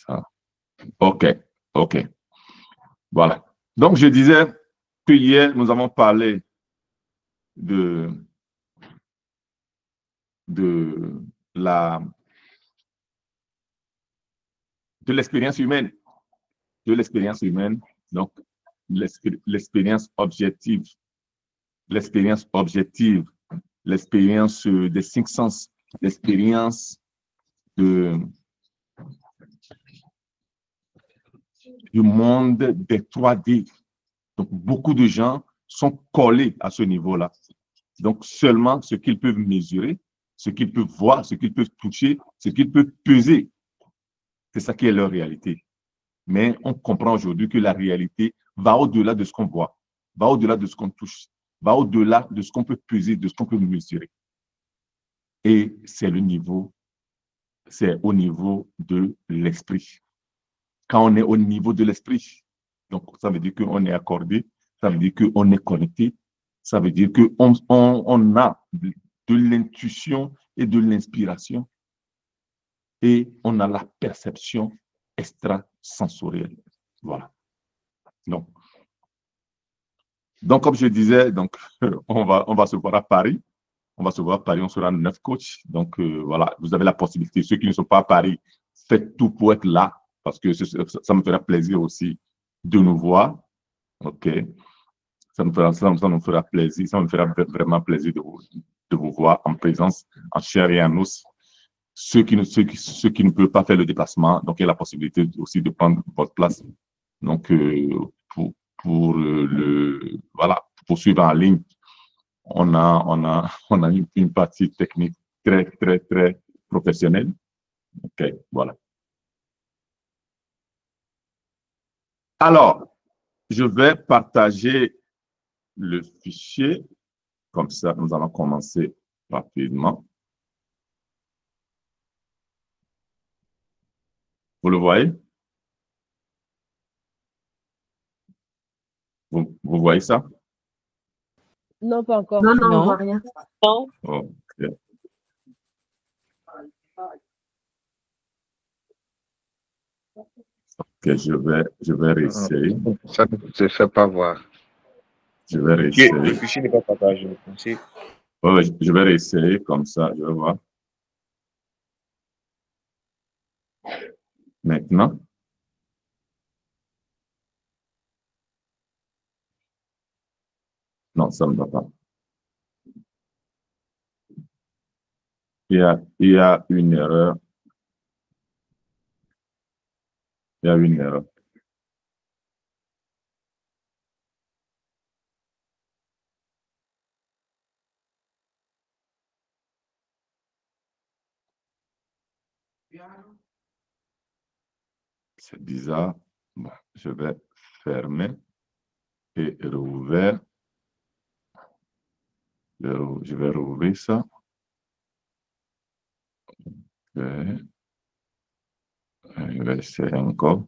Ça. OK, OK. Voilà. Donc, je disais que hier, nous avons parlé de, de la, de l'expérience humaine, de l'expérience humaine, donc l'expérience objective, l'expérience objective, l'expérience des cinq sens, l'expérience de, du monde des 3D. Donc, beaucoup de gens sont collés à ce niveau-là. Donc, seulement ce qu'ils peuvent mesurer, ce qu'ils peuvent voir, ce qu'ils peuvent toucher, ce qu'ils peuvent peser, c'est ça qui est leur réalité. Mais on comprend aujourd'hui que la réalité va au-delà de ce qu'on voit, va au-delà de ce qu'on touche, va au-delà de ce qu'on peut peser, de ce qu'on peut mesurer. Et c'est le niveau, c'est au niveau de l'esprit. Quand on est au niveau de l'esprit, donc ça veut dire qu'on est accordé, ça veut dire qu'on est connecté, ça veut dire qu'on a de l'intuition et de l'inspiration et on a la perception extrasensorielle. Voilà. Donc comme je disais, donc, on va se voir à Paris. On va se voir à Paris, on sera 9 coachs. Donc voilà, vous avez la possibilité. Ceux qui ne sont pas à Paris, faites tout pour être là parce que ça me fera plaisir aussi de nous voir. OK. Ça nous fera plaisir, ça me fera vraiment plaisir de vous voir en présence, en chair et en os. Ceux qui ne peuvent pas faire le déplacement, donc il y a la possibilité aussi de prendre votre place. Donc, voilà, pour suivre en ligne, on a une partie technique très, très, très professionnelle. OK, voilà. Alors, je vais partager le fichier. Comme ça, nous allons commencer rapidement. Vous le voyez? Vous voyez ça? Non, pas encore. Non, on Non. voit rien. Non. OK. OK, je vais réessayer. Ça ne se fait pas voir. Je vais réessayer. Le fichier n'est pas partagé. Ouais, je vais réessayer comme ça, je vais voir. Maintenant. Non, ça ne va pas. Il y a une erreur. Il y a une erreur. C'est bizarre. Bon, je vais fermer et rouvrir. Je vais rouvrir ça. Okay. Je vais essayer encore.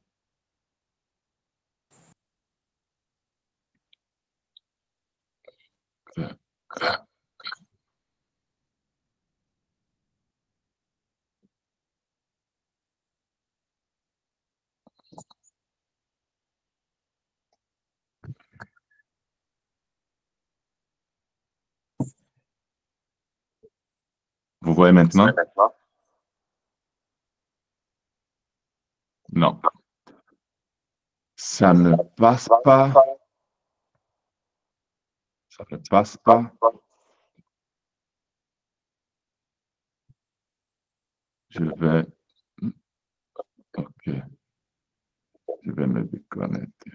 Vous voyez maintenant? Non. Ça ne passe pas. Ça ne passe pas. Je vais... OK. Je vais me déconnecter.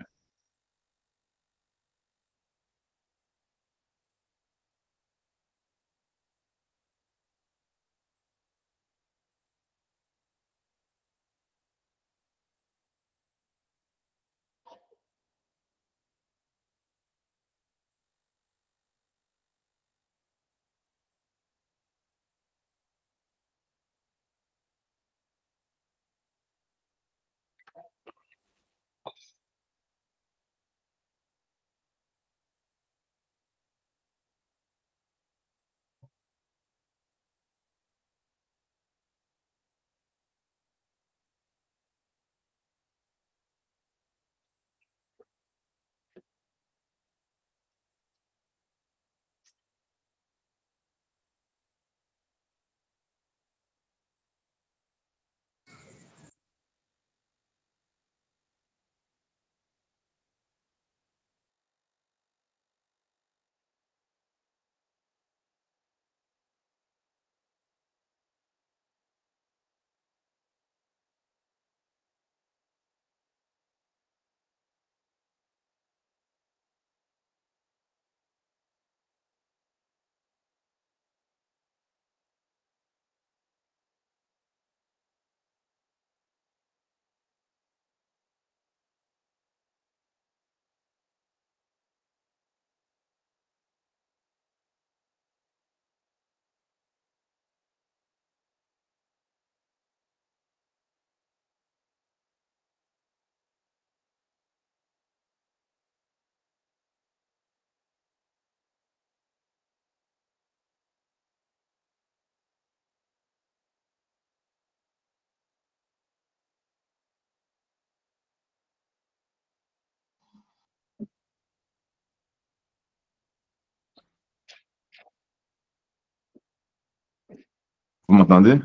m'entendez?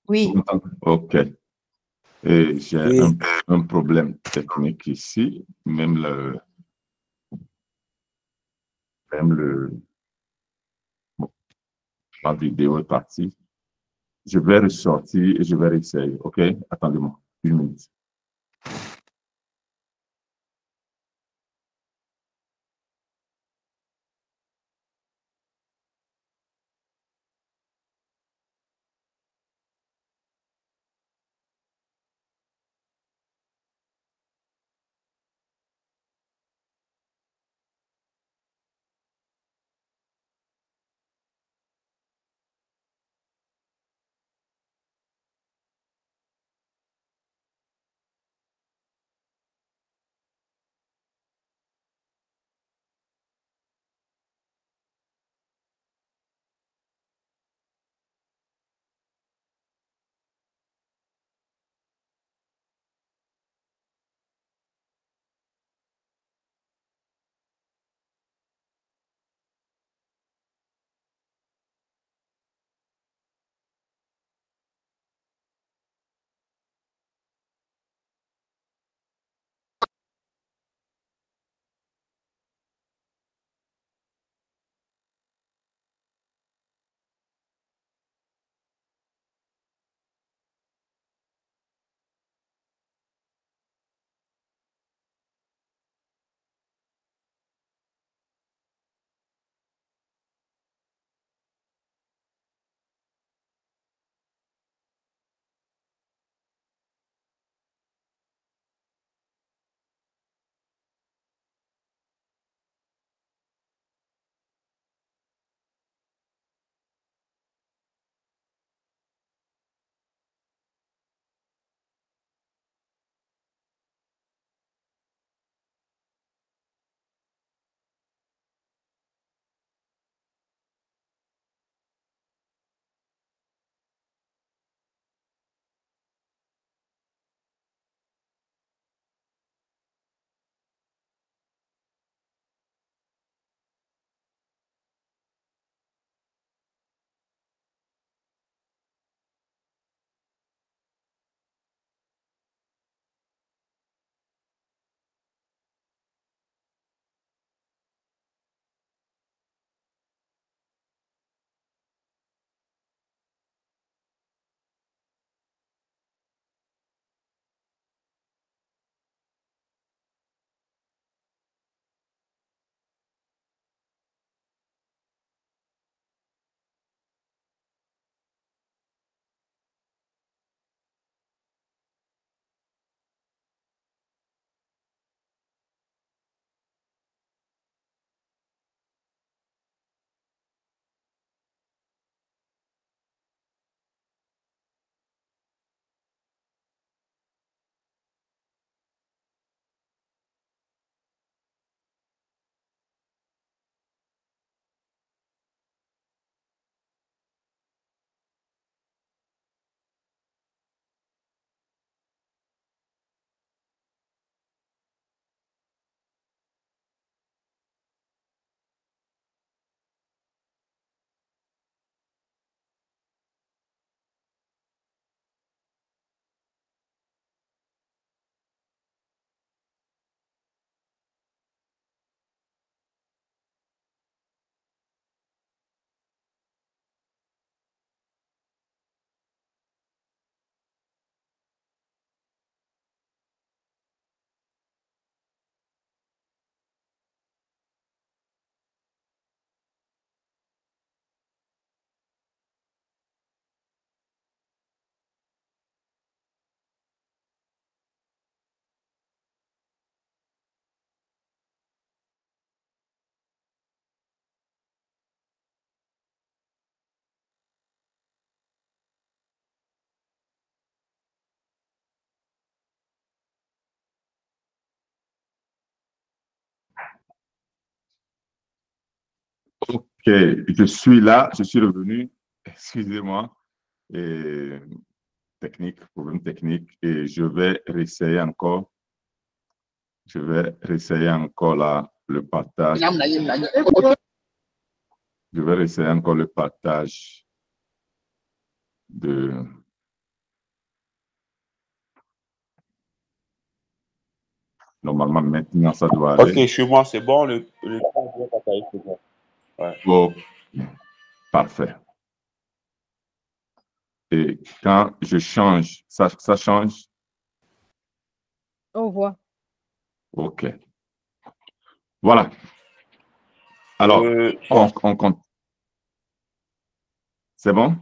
Oui. Vous m'entendez? OK. Et j'ai Oui. un problème technique ici. Bon, la vidéo est partie. Je vais ressortir et je vais réessayer. OK? Attendez-moi une minute. OK, je suis là, je suis revenu. Excusez-moi. Et problème technique. Et je vais réessayer encore. Je vais réessayer encore là, le partage. Je vais essayer encore le partage de... Normalement, maintenant, ça doit aller. Ok, chez moi, c'est bon. Le temps est bien partagé, c'est bon. Ouais. Oh, parfait. Et quand je change, ça change? On voit. OK. Voilà. Alors, Bon, on compte. C'est bon?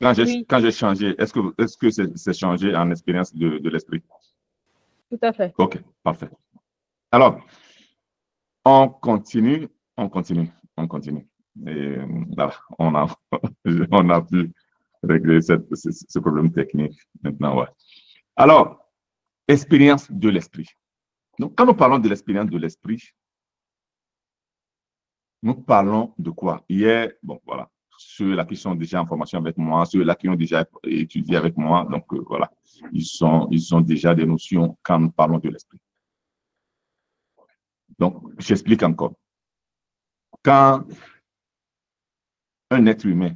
Oui, Quand j'ai changé, est-ce que c'est changé en expérience de l'esprit? tout à fait. OK, parfait. Alors, on continue, on continue, on continue. Et voilà, on a pu régler ce problème technique maintenant, ouais. Alors, expérience de l'esprit. Donc, quand nous parlons de l'expérience de l'esprit, nous parlons de quoi? Hier, bon, voilà, ceux-là qui sont déjà en formation avec moi, ceux-là qui ont déjà étudié avec moi, donc voilà, ils ont déjà des notions quand nous parlons de l'esprit. Donc, j'explique encore. Quand un être humain,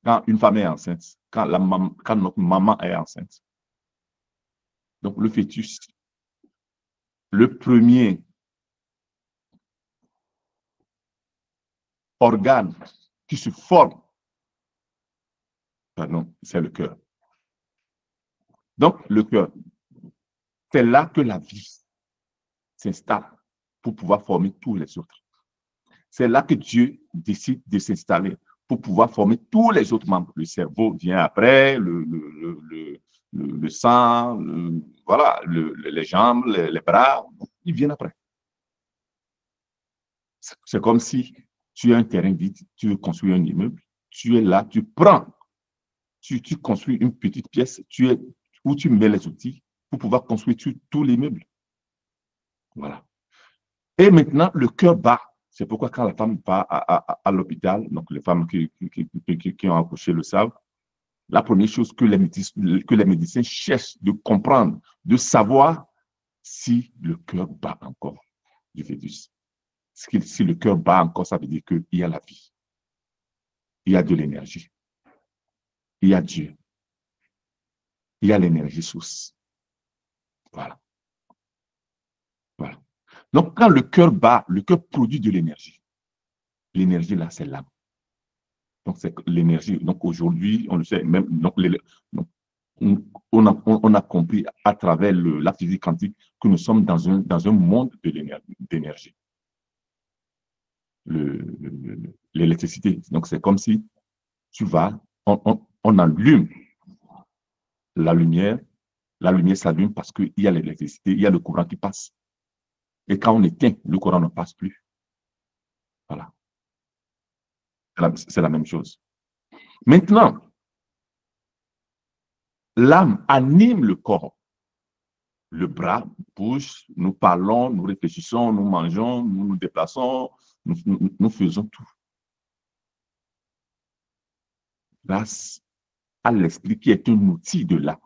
quand une femme est enceinte, quand notre maman est enceinte, donc le fœtus, le premier organe qui se forme, pardon, c'est le cœur. Donc, le cœur, c'est là que la vie s'installe pour pouvoir former tous les autres. C'est là que Dieu décide de s'installer pour pouvoir former tous les autres membres. Le cerveau vient après, le sang, voilà, les jambes, les bras, ils viennent après. C'est comme si tu as un terrain vide, tu veux construire un immeuble, tu es là, tu prends, tu construis une petite pièce, où tu mets les outils pour pouvoir construire tout l'immeuble. Voilà. Et maintenant, le cœur bat. C'est pourquoi quand la femme va à l'hôpital, donc les femmes qui ont accouché le savent, la première chose que les médecins cherchent de comprendre, de savoir si le cœur bat encore du fœtus. Si le cœur bat encore, ça veut dire qu'il y a la vie, il y a de l'énergie, il y a Dieu, il y a l'énergie source. Voilà. Voilà. Donc, quand le cœur bat, le cœur produit de l'énergie. L'énergie, là, c'est l'âme. Donc, c'est l'énergie. Donc, aujourd'hui, on le sait, même, donc, on a compris à travers la physique quantique que nous sommes dans un monde d'énergie. L'électricité. Donc, c'est comme si tu vas, on allume la lumière s'allume parce qu'il y a l'électricité, il y a le courant qui passe. Et quand on éteint, le courant ne passe plus. Voilà. C'est la même chose. Maintenant, l'âme anime le corps. Le bras bouge, nous parlons, nous réfléchissons, nous mangeons, nous nous déplaçons, nous faisons tout. Grâce à l'esprit qui est un outil de l'âme.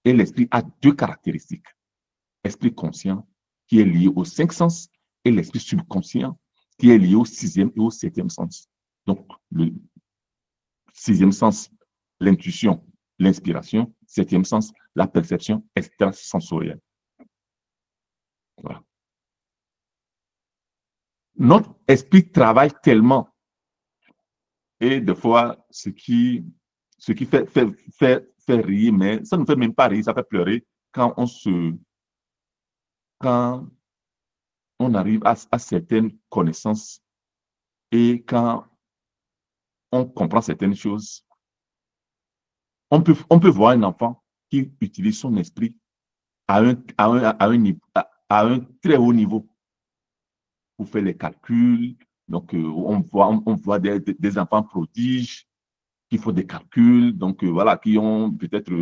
Et l'esprit a deux caractéristiques. L'esprit conscient qui est lié aux cinq sens et l'esprit subconscient qui est lié au sixième et au septième sens. Donc, le sixième sens, l'intuition, l'inspiration. Septième sens, la perception extrasensorielle. Voilà. Notre esprit travaille tellement et des fois, ce qui fait rire, mais ça ne fait même pas rire, ça fait pleurer quand quand on arrive à certaines connaissances et quand on comprend certaines choses. On peut voir un enfant qui utilise son esprit à un très haut niveau pour faire les calculs. Donc, on voit des enfants prodiges qui font des calculs, donc voilà, qui ont peut-être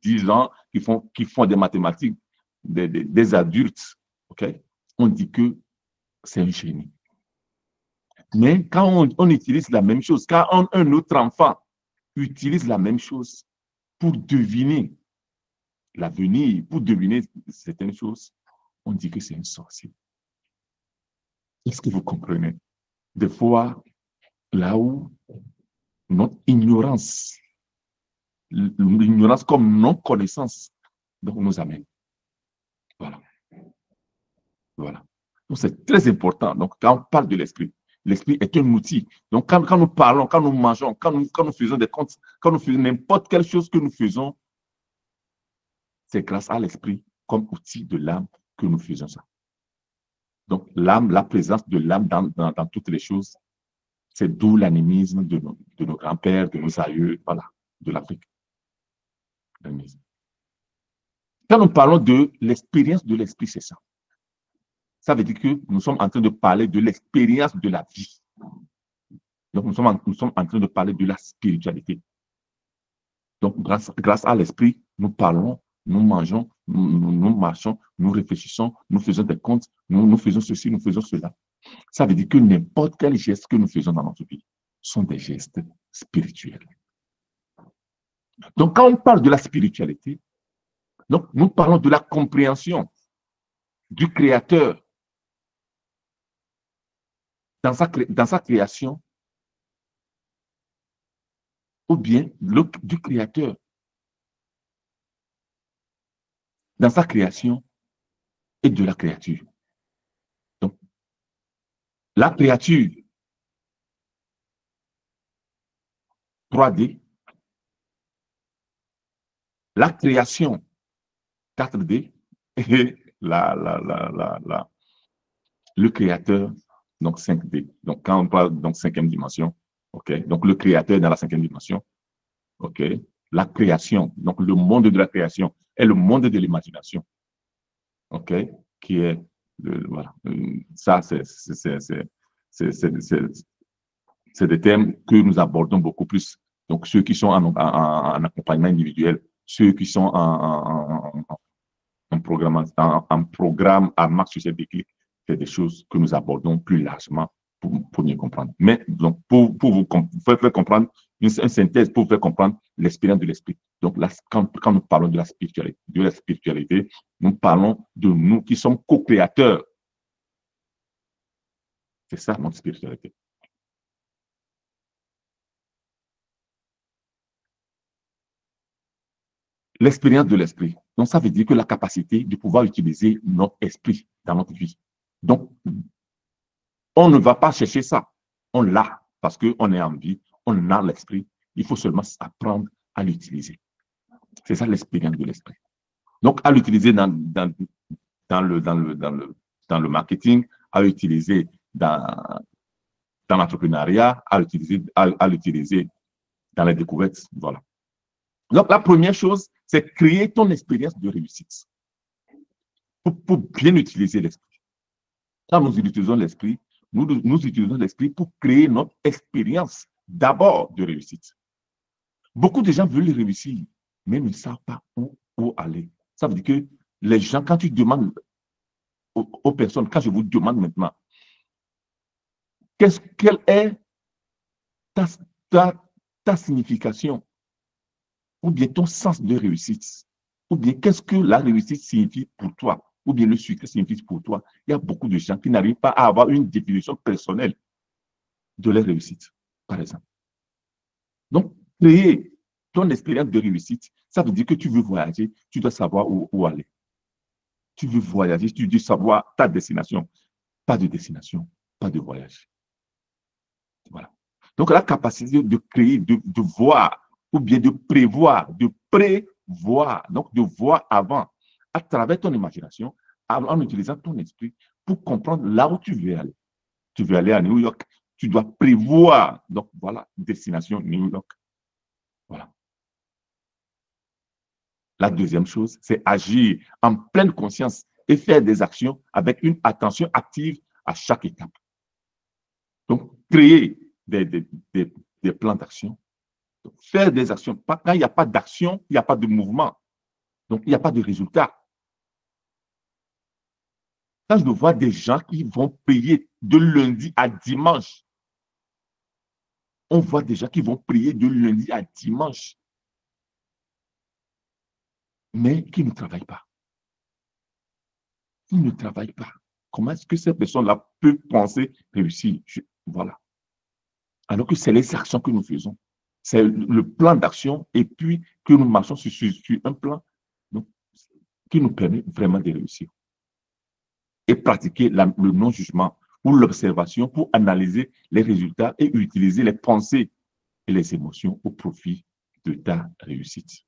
10 ans, qui font des mathématiques, des adultes. Okay? On dit que c'est un génie. Mais quand on utilise la même chose, quand un autre enfant utilise la même chose pour deviner l'avenir, pour deviner certaines choses, on dit que c'est un sorcier. Est-ce que vous comprenez? Des fois, là où notre ignorance, l'ignorance comme non-connaissance, donc nous amène. Voilà. Voilà. Donc, c'est très important. Donc, quand on parle de l'esprit, l'esprit est un outil. Donc, quand nous parlons, quand nous mangeons, quand nous faisons des comptes, quand nous faisons n'importe quelle chose que nous faisons, c'est grâce à l'esprit comme outil de l'âme que nous faisons ça. Donc, l'âme, la présence de l'âme dans toutes les choses, c'est d'où l'animisme de nos grands-pères, de nos aïeux, voilà, de l'Afrique. Quand nous parlons de l'expérience de l'esprit, c'est ça. Ça veut dire que nous sommes en train de parler de l'expérience de la vie. Donc, nous sommes en train de parler de la spiritualité. Donc, grâce à l'esprit, nous parlons, nous mangeons, nous marchons, nous réfléchissons, nous faisons des comptes, nous faisons ceci, nous faisons cela. Ça veut dire que n'importe quel geste que nous faisons dans notre vie sont des gestes spirituels. Donc, quand on parle de la spiritualité, donc, nous parlons de la compréhension du Créateur dans sa création, ou bien du Créateur dans sa création et de la créature. Donc, la créature 3D, la création 4D et le créateur, donc 5D. Donc, quand on parle donc cinquième dimension, ok, donc le créateur dans la cinquième dimension, ok, la création, donc le monde de la création est le monde de l'imagination, ok, qui est, voilà, ça c'est des thèmes que nous abordons beaucoup plus. Donc, ceux qui sont en accompagnement individuel, ceux qui sont en programme à Max Succès Déclic, c'est des choses que nous abordons plus largement pour mieux comprendre. Mais donc, pour vous faire comprendre, une synthèse pour vous faire comprendre l'expérience de l'esprit. Donc, là, quand nous parlons de la spiritualité, nous parlons de nous qui sommes co-créateurs. C'est ça, notre spiritualité. L'expérience de l'esprit. Donc, ça veut dire que la capacité de pouvoir utiliser notre esprit dans notre vie. Donc, on ne va pas chercher ça. On l'a parce qu'on est en vie, on a l'esprit. Il faut seulement apprendre à l'utiliser. C'est ça l'expérience de l'esprit. Donc, à l'utiliser dans le marketing, à l'utiliser dans l'entrepreneuriat, à l'utiliser dans les découvertes. Voilà. Donc, la première chose, c'est créer ton expérience de réussite pour bien utiliser l'esprit. Quand nous utilisons l'esprit, nous utilisons l'esprit pour créer notre expérience d'abord de réussite. Beaucoup de gens veulent réussir, mais ne savent pas où aller. Ça veut dire que les gens, quand tu demandes aux personnes, quand je vous demande maintenant, quelle est ta signification, ou bien ton sens de réussite, ou bien qu'est-ce que la réussite signifie pour toi, ou bien le succès signifie pour toi. Il y a beaucoup de gens qui n'arrivent pas à avoir une définition personnelle de leur réussite, par exemple. Donc, créer ton expérience de réussite, ça veut dire que tu veux voyager, tu dois savoir où aller. Tu veux voyager, tu dois savoir ta destination. Pas de destination, pas de voyage. Voilà. Donc, la capacité de créer, de voir, ou bien de prévoir, de prévoir, donc de voir avant, à travers ton imagination, en utilisant ton esprit pour comprendre là où tu veux aller. Tu veux aller à New York, tu dois prévoir. Donc, voilà, destination New York. Voilà. La deuxième chose, c'est agir en pleine conscience et faire des actions avec une attention active à chaque étape. Donc, créer des plans d'action, faire des actions. Quand il n'y a pas d'action, il n'y a pas de mouvement. Donc, il n'y a pas de résultat. Quand je vois des gens qui vont payer de lundi à dimanche, on voit des gens qui vont prier de lundi à dimanche, mais qui ne travaillent pas. Qui ne travaillent pas. comment est-ce que cette personne-là peut penser réussir? Voilà. Alors que c'est les actions que nous faisons. C'est le plan d'action et puis que nous marchons sur un plan donc, qui nous permet vraiment de réussir. Et pratiquer le non-jugement ou l'observation pour analyser les résultats et utiliser les pensées et les émotions au profit de ta réussite.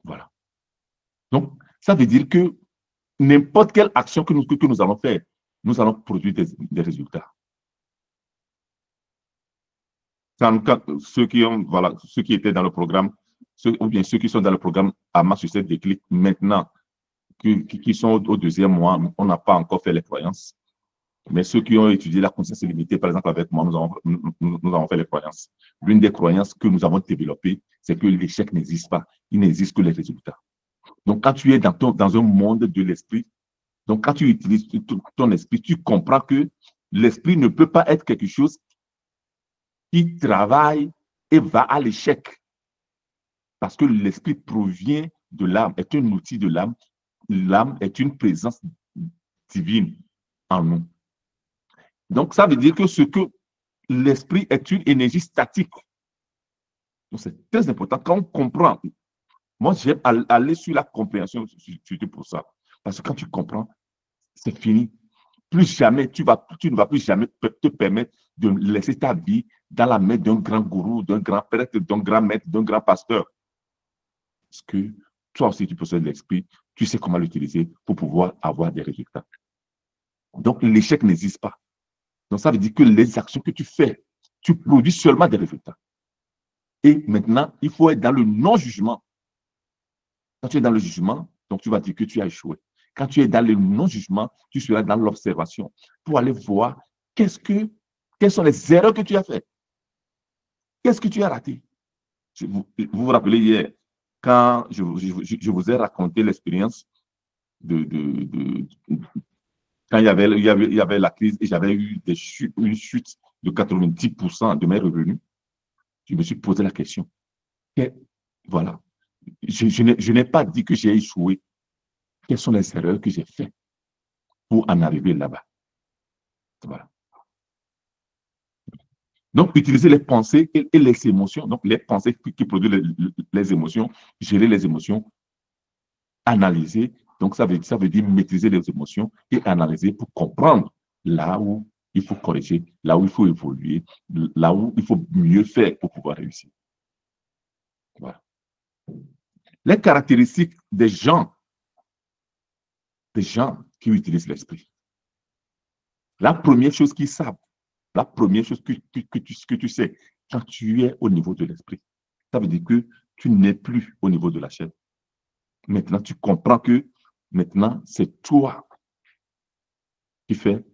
Voilà. Donc, ça veut dire que n'importe quelle action que nous allons faire, nous allons produire des résultats. Ceux qui étaient dans le programme, ou bien ceux qui sont dans le programme AMA sur cette déclic maintenant, qui sont au deuxième mois, on n'a pas encore fait les croyances. Mais ceux qui ont étudié la conscience illimitée, par exemple avec moi, nous avons fait les croyances. L'une des croyances que nous avons développées, c'est que l'échec n'existe pas. Il n'existe que les résultats. Donc, quand tu es dans un monde de l'esprit, donc quand tu utilises ton esprit, tu comprends que l'esprit ne peut pas être quelque chose qui travaille et va à l'échec. Parce que l'esprit provient de l'âme, est un outil de l'âme. L'âme est une présence divine en nous. Donc, ça veut dire que l'esprit est une énergie statique. Donc, c'est très important. Quand on comprend, moi, j'aime aller sur la compréhension, surtout pour ça. Parce que quand tu comprends, c'est fini. Plus jamais, tu ne vas plus jamais te permettre de laisser ta vie dans la main d'un grand gourou, d'un grand prêtre, d'un grand maître, d'un grand pasteur. Parce que toi aussi, tu possèdes l'esprit, tu sais comment l'utiliser pour pouvoir avoir des résultats. Donc, l'échec n'existe pas. Donc, ça veut dire que les actions que tu fais, tu produis seulement des résultats. Et maintenant, il faut être dans le non-jugement. Quand tu es dans le jugement, donc tu vas dire que tu as échoué. Quand tu es dans le non-jugement, tu seras dans l'observation pour aller voir quelles sont les erreurs que tu as faites. Qu'est-ce que tu as raté? Vous vous rappelez hier, quand je vous ai raconté l'expérience quand il y avait la crise et j'avais eu une chute de 90% de mes revenus, je me suis posé la question. Et voilà. Je n'ai pas dit que j'ai échoué. Quelles sont les erreurs que j'ai faites pour en arriver là-bas? Voilà. Donc, utiliser les pensées et les émotions, donc les pensées qui produisent les émotions, gérer les émotions, analyser. Donc, ça veut dire maîtriser les émotions et analyser pour comprendre là où il faut corriger, là où il faut évoluer, là où il faut mieux faire pour pouvoir réussir. Voilà. Les caractéristiques des gens qui utilisent l'esprit. La première chose qu'ils savent, la première chose que tu sais, quand tu es au niveau de l'esprit, ça veut dire que tu n'es plus au niveau de la chair. Maintenant, tu comprends que maintenant, c'est toi qui fais,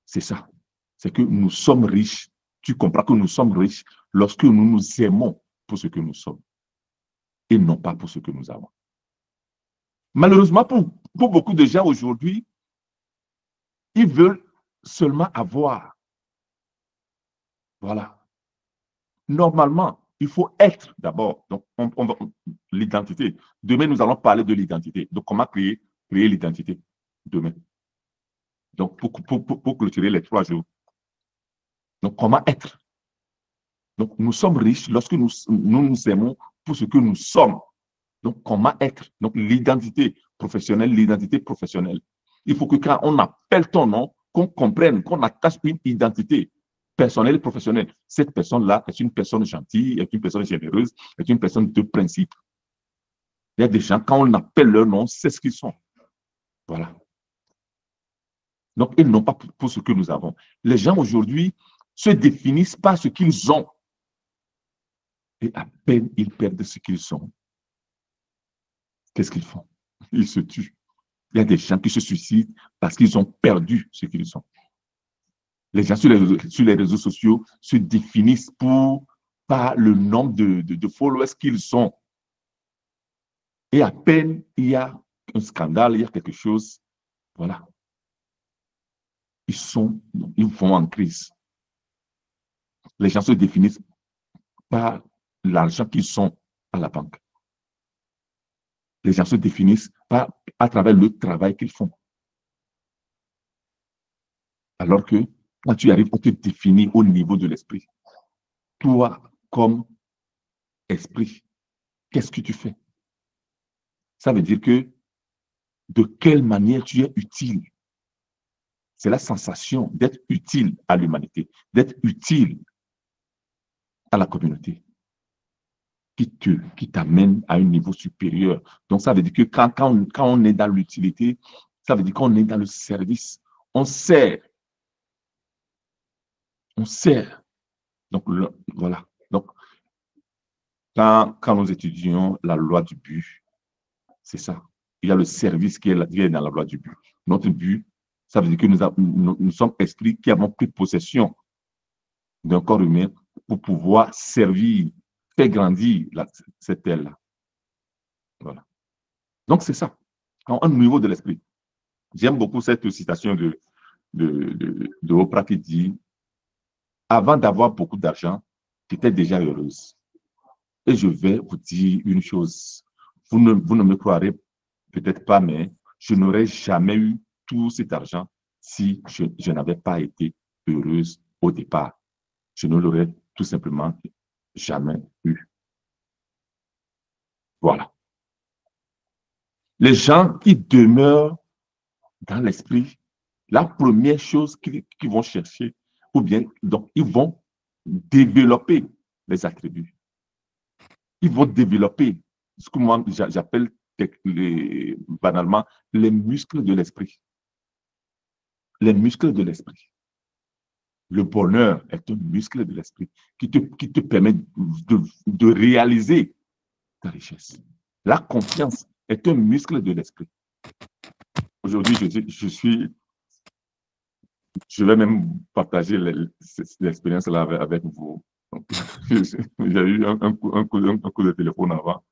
c'est ça. C'est que nous sommes riches. Tu comprends que nous sommes riches lorsque nous nous aimons pour ce que nous sommes et non pas pour ce que nous avons. Malheureusement, pour beaucoup de gens aujourd'hui, ils veulent seulement avoir. Voilà. Normalement, il faut être d'abord. Donc, l'identité. Demain, nous allons parler de l'identité. Donc, comment créer l'identité demain. Donc, pour clôturer les 3 jours. Donc, comment être. Donc, nous sommes riches lorsque nous aimons pour ce que nous sommes. Donc, comment être. Donc, l'identité professionnelle, Il faut que quand on appelle ton nom, qu'on comprenne, qu'on attache une identité personnelle et professionnelle. Cette personne-là est une personne gentille, est une personne généreuse, est une personne de principe. Il y a des gens, quand on appelle leur nom, c'est ce qu'ils sont. Voilà. Donc, ils n'ont pas pour ce que nous avons. Les gens aujourd'hui se définissent par ce qu'ils ont. Et à peine ils perdent ce qu'ils sont. Qu'est-ce qu'ils font? Ils se tuent. Il y a des gens qui se suicident parce qu'ils ont perdu ce qu'ils sont. Les gens sur les réseaux sociaux se définissent par le nombre de followers qu'ils ont. Et à peine il y a un scandale, il y a quelque chose, voilà. Ils vont en crise. Les gens se définissent par l'argent qu'ils ont à la banque. Les gens se définissent à travers le travail qu'ils font. Alors que quand tu arrives à te définir au niveau de l'esprit, toi, comme esprit, qu'est-ce que tu fais? Ça veut dire que de quelle manière tu es utile. C'est la sensation d'être utile à l'humanité, d'être utile à la communauté qui t'amène à un niveau supérieur. Donc, ça veut dire que quand on est dans l'utilité, ça veut dire qu'on est dans le service. On sert. On sert. Donc, voilà. Donc, quand nous étudions la loi du but, c'est ça. Il y a le service qui est dans la loi du but. Notre but, ça veut dire que nous sommes esprits qui avons pris possession d'un corps humain pour pouvoir servir, faire grandir cette aile-là. Voilà. Donc, c'est ça. Au niveau de l'esprit. J'aime beaucoup cette citation de Oprah qui dit « Avant d'avoir beaucoup d'argent, j'étais déjà heureuse. » Et je vais vous dire une chose. Vous ne me croirez peut-être pas, mais je n'aurais jamais eu tout cet argent si je n'avais pas été heureuse au départ. Je ne l'aurais tout simplement jamais eu. Voilà. Les gens qui demeurent dans l'esprit, la première chose qu'ils vont chercher, ou bien, donc, ils vont développer les attributs. Ils vont développer ce que moi j'appelle banalement les muscles de l'esprit. Les muscles de l'esprit. Le bonheur est un muscle de l'esprit qui te permet de réaliser ta richesse. La confiance est un muscle de l'esprit. Aujourd'hui, je vais même partager l'expérience là avec vous. J'ai eu un coup de téléphone avant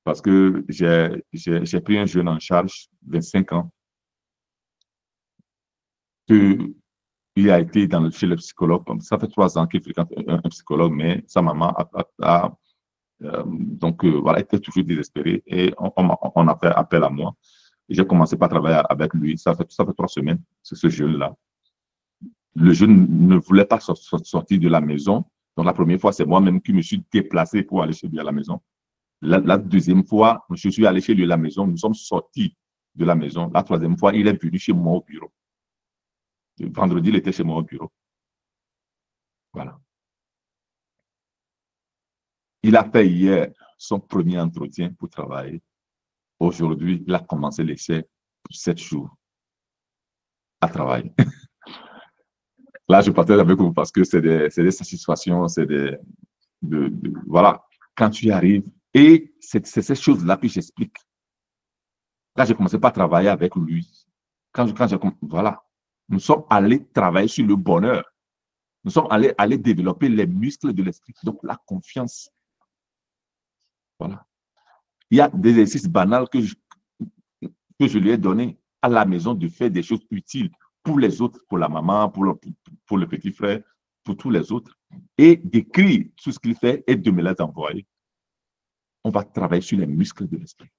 parce que j'ai pris un jeune en charge, 25 ans, il a été chez le psychologue. Ça fait 3 ans qu'il fréquente un psychologue, mais sa maman voilà, était toujours désespérée et on a fait appel à moi. J'ai commencé par travailler avec lui. Ça fait 3 semaines, c'est ce jeune-là. Le jeune ne voulait pas sortir de la maison. Donc, la première fois, c'est moi-même qui me suis déplacé pour aller chez lui à la maison. La deuxième fois, je suis allé chez lui à la maison. Nous sommes sortis de la maison. La troisième fois, il est venu chez moi au bureau. Le vendredi, il était chez moi au bureau. Voilà. Il a fait hier son premier entretien pour travailler. Aujourd'hui, il a commencé l'essai pour 7 jours à travailler. Là, je partage avec vous parce que c'est des satisfactions, voilà, quand tu y arrives. Et c'est ces choses-là que j'explique. Là, j'ai commencé par travailler avec lui. Voilà, nous sommes allés travailler sur le bonheur. Nous sommes allés développer les muscles de l'esprit. Donc, la confiance. Voilà. Il y a des exercices banals que je lui ai donnés à la maison de faire des choses utiles pour les autres, pour la maman, pour le petit frère, pour tous les autres, et d'écrire tout ce qu'il fait et de me les envoyer. On va travailler sur les muscles de l'esprit.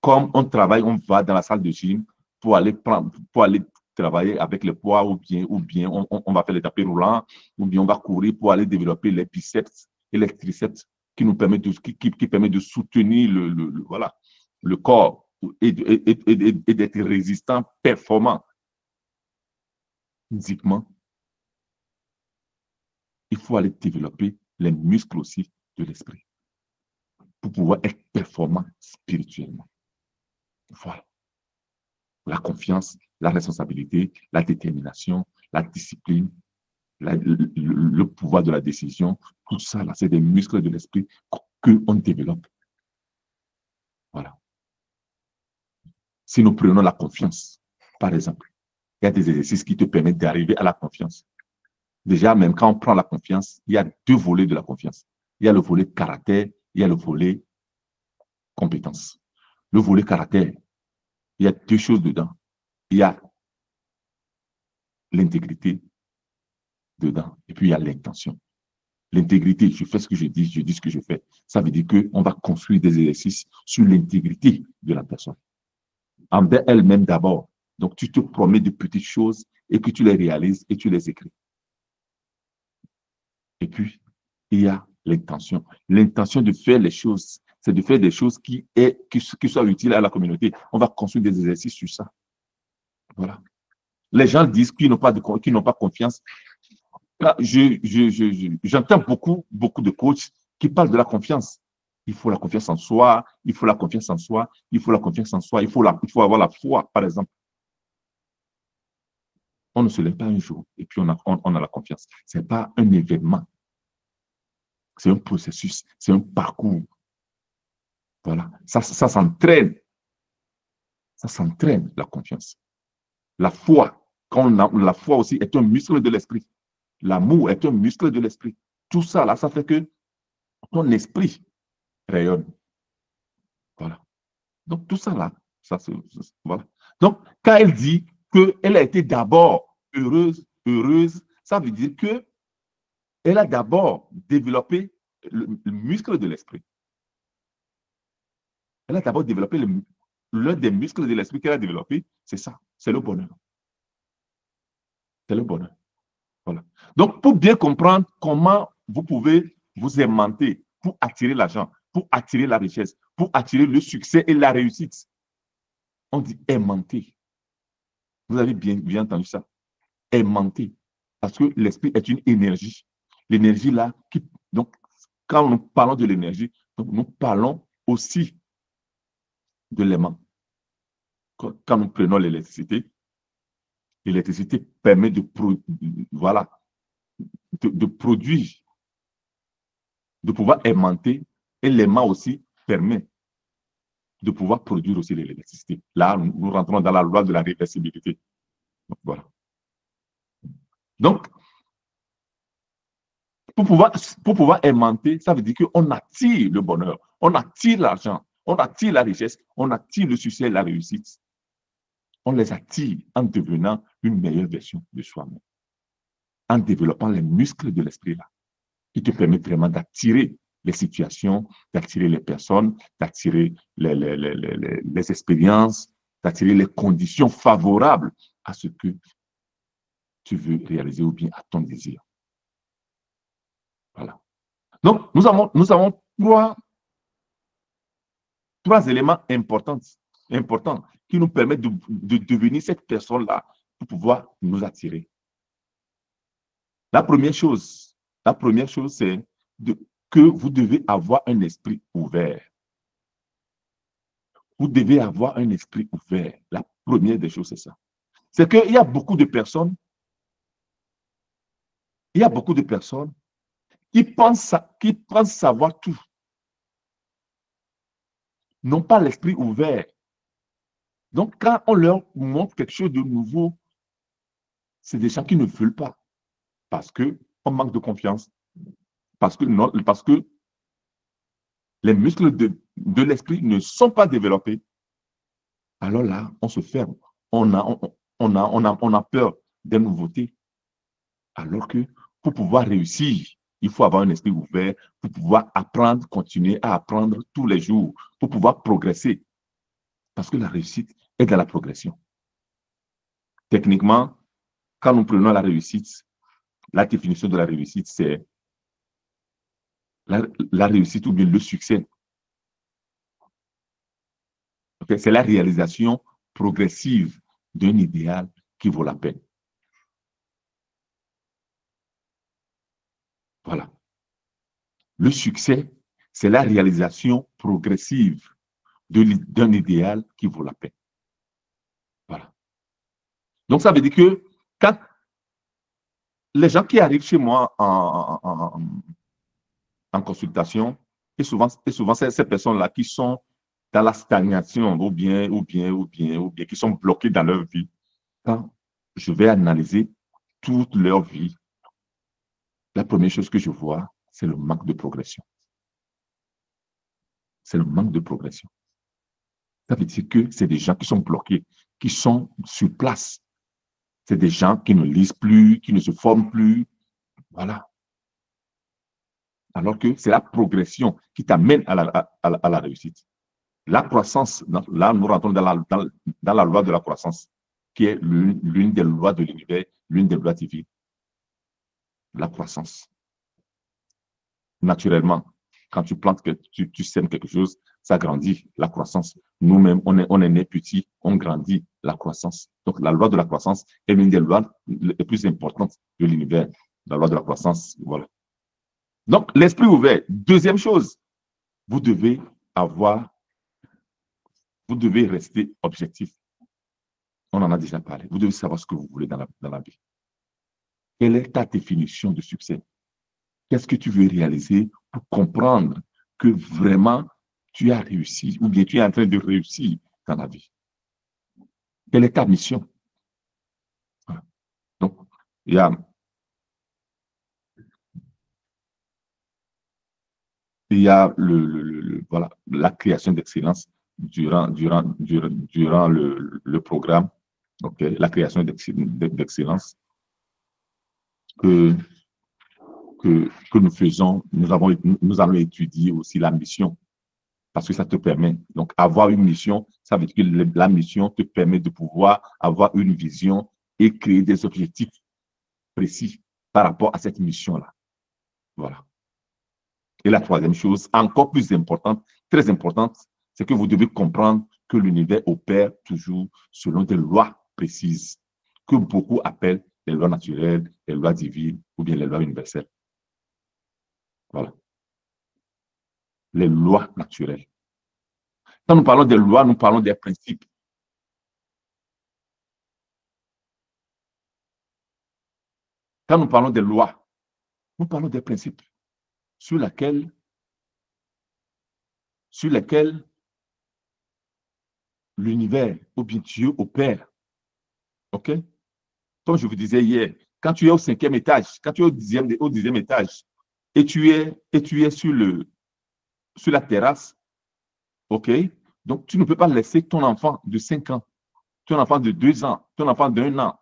Comme on travaille, on va dans la salle de gym pour aller travailler avec le poids, ou bien on va faire les tapis roulants, ou bien on va courir pour aller développer les biceps et les triceps qui nous permettent de soutenir voilà, le corps et d'être résistant, performant physiquement. Il faut aller développer les muscles aussi de l'esprit pour pouvoir être performant spirituellement. Voilà. La confiance, la responsabilité, la détermination, la discipline, le pouvoir de la décision, tout ça, là, c'est des muscles de l'esprit qu'on développe. Voilà. Si nous prenons la confiance, par exemple, il y a des exercices qui te permettent d'arriver à la confiance. Déjà, même quand on prend la confiance, il y a 2 volets de la confiance. Il y a le volet caractère, il y a le volet compétence. Le volet caractère, il y a 2 choses dedans. Il y a l'intégrité dedans, et puis il y a l'intention. L'intégrité, je fais ce que je dis ce que je fais. Ça veut dire qu'on va construire des exercices sur l'intégrité de la personne. Envers elle-même d'abord. Donc, tu te promets de petites choses et que tu les réalises et tu les écris. Et puis, il y a l'intention. L'intention de faire les choses, c'est de faire des choses qui soient utiles à la communauté. On va construire des exercices sur ça. Voilà. Les gens disent qu'ils n'ont pas confiance. J'entends beaucoup de coachs qui parlent de la confiance. Il faut la confiance en soi, il faut la confiance en soi, il faut la confiance en soi, il faut avoir la foi, par exemple. On ne se lève pas un jour et puis on a la confiance. Ce n'est pas un événement. C'est un processus, c'est un parcours. Voilà. Ça s'entraîne. Ça s'entraîne, la confiance. La foi, la foi aussi est un muscle de l'esprit. L'amour est un muscle de l'esprit. Tout ça, là, ça fait que ton esprit rayonne. Voilà. Donc, tout ça, là, voilà. Donc, quand elle dit qu'elle a été d'abord heureuse, ça veut dire qu'elle a d'abord développé le muscle de l'esprit. Elle a d'abord développé l'un des muscles de l'esprit qu'elle a développé, c'est ça, c'est le bonheur. C'est le bonheur. Voilà. Donc, pour bien comprendre comment vous pouvez vous aimanter pour attirer l'argent, pour attirer la richesse, pour attirer le succès et la réussite, on dit aimanter. Vous avez bien entendu ça. Aimanter. Parce que l'esprit est une énergie. L'énergie là, donc, quand nous parlons de l'énergie, nous parlons aussi de l'aimant. Quand nous prenons l'électricité permet de produire, de pouvoir aimanter, et l'aimant aussi permet de pouvoir produire aussi l'électricité. Là, nous rentrons dans la loi de la réversibilité. Donc, voilà. Donc, pour pouvoir aimanter, ça veut dire qu'on attire le bonheur, on attire l'argent, on attire la richesse, on attire le succès et la réussite. On les attire en devenant une meilleure version de soi-même, en développant les muscles de l'esprit-là, qui te permettent vraiment d'attirer les situations, d'attirer les personnes, d'attirer les expériences, d'attirer les conditions favorables à ce que tu veux réaliser ou bien à ton désir. Voilà. Donc, nous avons trois éléments importants qui nous permettent de devenir cette personne-là pour pouvoir nous attirer. La première chose, c'est que vous devez avoir un esprit ouvert. Vous devez avoir un esprit ouvert. La première des choses, c'est ça. C'est qu'il y a beaucoup de personnes, qui pensent savoir tout, n'ont pas l'esprit ouvert. Donc, quand on leur montre quelque chose de nouveau, c'est des gens qui ne veulent pas parce qu'on manque de confiance, parce que les muscles de l'esprit ne sont pas développés. Alors là, on se ferme. On a peur des nouveautés. Alors que pour pouvoir réussir, il faut avoir un esprit ouvert pour pouvoir apprendre, continuer à apprendre tous les jours, pour pouvoir progresser. Parce que la réussite est dans la progression. Techniquement, quand nous prenons la réussite, la définition de la réussite, c'est la réussite ou bien le succès. Okay? C'est la réalisation progressive d'un idéal qui vaut la peine. Voilà. Le succès, c'est la réalisation progressive d'un idéal qui vaut la peine. Voilà. Donc, ça veut dire que quand les gens qui arrivent chez moi en consultation, et souvent ces personnes-là qui sont dans la stagnation ou bien qui sont bloquées dans leur vie, quand je vais analyser toute leur vie, la première chose que je vois, c'est le manque de progression. C'est le manque de progression. Ça veut dire que c'est des gens qui sont bloqués, qui sont sur place. C'est des gens qui ne lisent plus, qui ne se forment plus. Voilà. Alors que c'est la progression qui t'amène à la réussite. La croissance, là, nous rentrons dans la loi de la croissance, qui est l'une des lois de l'univers, l'une des lois divines. La croissance. Naturellement, quand tu plantes, tu sèmes quelque chose, ça grandit, la croissance. Nous-mêmes, on est né petit, on grandit, la croissance. Donc, la loi de la croissance est l'une des lois les plus importantes de l'univers. La loi de la croissance, voilà. Donc, l'esprit ouvert. Deuxième chose, vous devez rester objectif. On en a déjà parlé. Vous devez savoir ce que vous voulez dans la vie. Quelle est ta définition de succès? Qu'est-ce que tu veux réaliser pour comprendre que vraiment tu as réussi ou bien tu es en train de réussir dans la vie? Quelle est ta mission? Voilà. Donc, il y a voilà, la création d'excellence durant le programme, okay, la création d'excellence que nous faisons. Nous allons étudier aussi la mission parce que ça te permet. Donc, avoir une mission, ça veut dire que la mission te permet de pouvoir avoir une vision et créer des objectifs précis par rapport à cette mission-là. Voilà. Et la troisième chose, encore plus importante, très importante, c'est que vous devez comprendre que l'univers opère toujours selon des lois précises que beaucoup appellent les lois naturelles, les lois divines ou bien les lois universelles. Voilà. Les lois naturelles. Quand nous parlons des lois, nous parlons des principes. Quand nous parlons des lois, nous parlons des principes sur lesquels l'univers ou bien Dieu opère. OK? Comme je vous disais hier, quand tu es au 5e étage, quand tu es au 10e étage, et tu es sur la terrasse, OK? Donc, tu ne peux pas laisser ton enfant de 5 ans, ton enfant de 2 ans, ton enfant d'1 an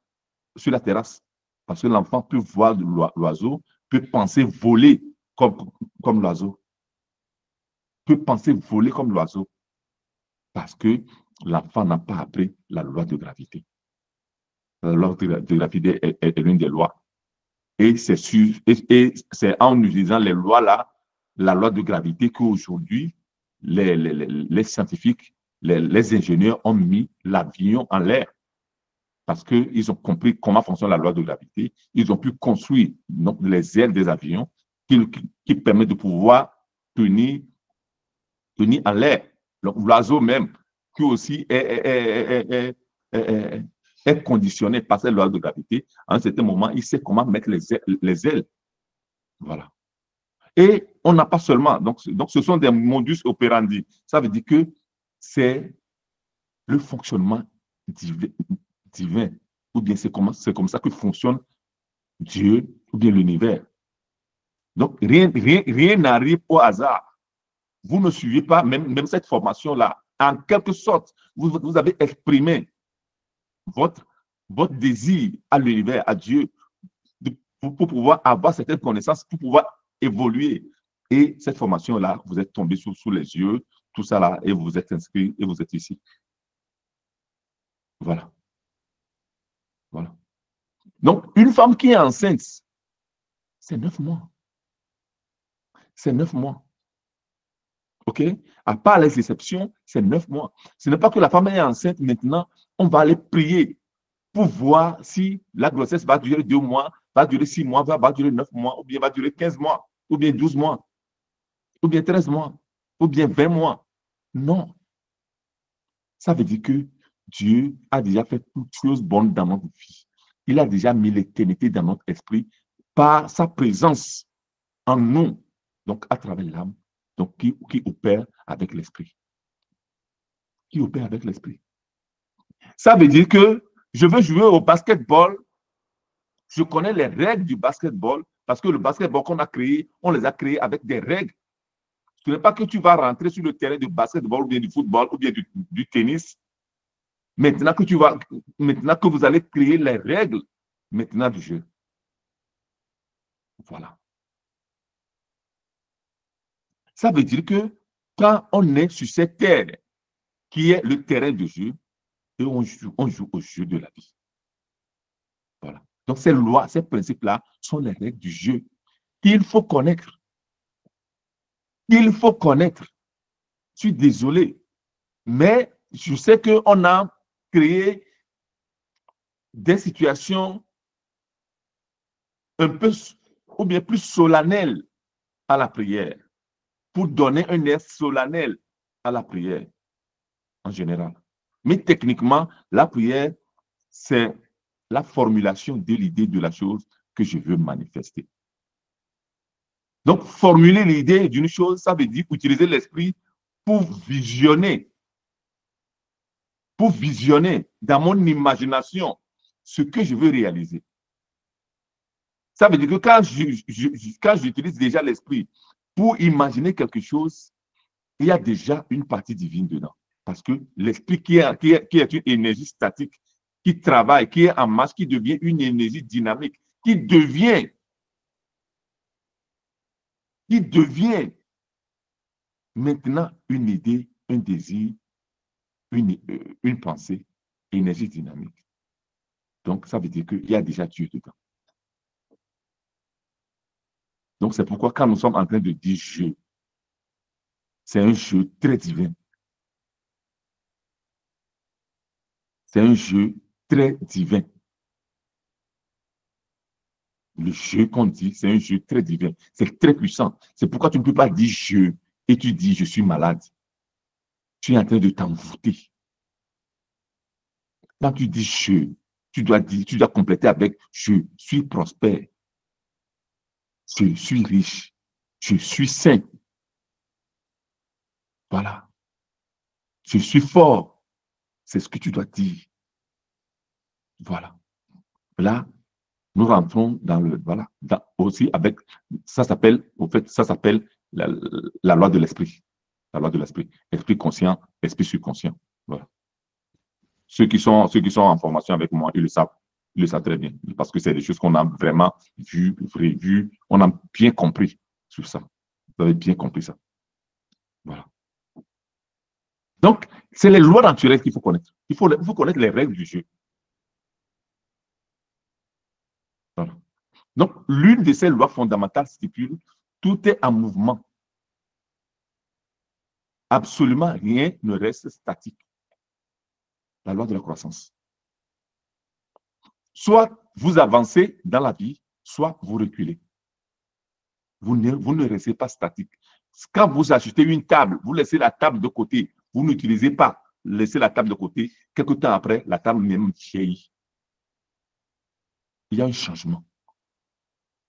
sur la terrasse. Parce que l'enfant peut voir l'oiseau, peut penser voler comme l'oiseau. Peut penser voler comme l'oiseau. Parce que l'enfant n'a pas appris la loi de gravité. La loi de gravité est l'une des lois. Et c'est en utilisant les lois-là, la loi de gravité, qu'aujourd'hui, les scientifiques, les ingénieurs ont mis l'avion en l'air. Parce qu'ils ont compris comment fonctionne la loi de gravité. Ils ont pu construire donc, les ailes des avions qui permettent de pouvoir tenir en l'air. Donc, l'oiseau même, qui aussi est conditionné par cette loi de gravité, à un certain moment, il sait comment mettre les ailes. Voilà. Et on n'a pas seulement, donc ce sont des modus operandi. Ça veut dire que c'est le fonctionnement divin, ou bien c'est comme ça que fonctionne Dieu, ou bien l'univers. Donc, rien n'arrive au hasard. Vous ne suivez pas même cette formation-là. En quelque sorte, vous avez exprimé votre désir à l'univers, à Dieu, pour pouvoir avoir certaines connaissances, pour pouvoir évoluer. Et cette formation-là, vous êtes tombé sous les yeux, tout ça là, et vous êtes inscrit et vous êtes ici. Voilà. Voilà. Donc, une femme qui est enceinte, c'est 9 mois. C'est 9 mois. OK? À part les exceptions, c'est 9 mois. Ce n'est pas que la femme est enceinte maintenant, on va aller prier pour voir si la grossesse va durer 2 mois, va durer 6 mois, va durer 9 mois, ou bien va durer 15 mois, ou bien 12 mois, ou bien 13 mois, ou bien 20 mois. Non. Ça veut dire que Dieu a déjà fait toutes choses bonnes dans notre vie. Il a déjà mis l'éternité dans notre esprit par sa présence en nous, donc à travers l'âme, donc qui opère avec l'esprit. Qui opère avec l'esprit. Ça veut dire que je veux jouer au basketball, je connais les règles du basketball, parce que le basketball qu'on a créé, on les a créés avec des règles. Ce n'est pas que tu vas rentrer sur le terrain du basketball ou bien du football ou bien du tennis. Maintenant que vous allez créer les règles maintenant du jeu. Voilà. Ça veut dire que quand on est sur cette terre qui est le terrain de jeu, et on joue au jeu de la vie. Voilà. Donc, ces lois, ces principes-là sont les règles du jeu qu'il faut connaître. Il faut connaître. Je suis désolé, mais je sais qu'on a créé des situations un peu ou bien plus solennelles à la prière pour donner un air solennel à la prière en général. Mais techniquement, la prière, c'est la formulation de l'idée de la chose que je veux manifester. Donc, formuler l'idée d'une chose, ça veut dire utiliser l'esprit pour visionner dans mon imagination ce que je veux réaliser. Ça veut dire que quand j'utilise déjà l'esprit pour imaginer quelque chose, il y a déjà une partie divine dedans. Parce que l'esprit qui est une énergie statique, qui travaille, qui est en marche, qui devient une énergie dynamique, qui devient maintenant une idée, un désir, une pensée, énergie dynamique. Donc, ça veut dire qu'il y a déjà Dieu dedans. Donc, c'est pourquoi quand nous sommes en train de dire jeu, c'est un jeu très divin. C'est un jeu très divin. Le jeu qu'on dit, c'est un jeu très divin. C'est très puissant. C'est pourquoi tu ne peux pas dire jeu et tu dis je suis malade. Tu es en train de t'envoûter. Quand tu dis je, tu dois compléter avec je suis prospère. Je suis riche. Je suis sain. Voilà. Je suis fort. C'est ce que tu dois dire. Voilà. Là, nous rentrons dans le, voilà, aussi avec, ça s'appelle la loi de l'esprit. La loi de l'esprit. Esprit conscient, esprit subconscient. Voilà. Ceux qui sont en formation avec moi, ils le savent. Ils le savent très bien. Parce que c'est des choses qu'on a vraiment vues, revues. On a bien compris sur ça. Vous avez bien compris ça. Voilà. Donc, c'est les lois naturelles qu'il faut connaître. Il faut connaître les règles du jeu. Voilà. Donc, l'une de ces lois fondamentales stipule tout est en mouvement. Absolument rien ne reste statique. La loi de la croissance. Soit vous avancez dans la vie, soit vous reculez. Vous ne restez pas statique. Quand vous achetez une table, vous laissez la table de côté. Vous n'utilisez pas. Laissez la table de côté. Quelque temps après, la table même vieillit. Il y a un changement.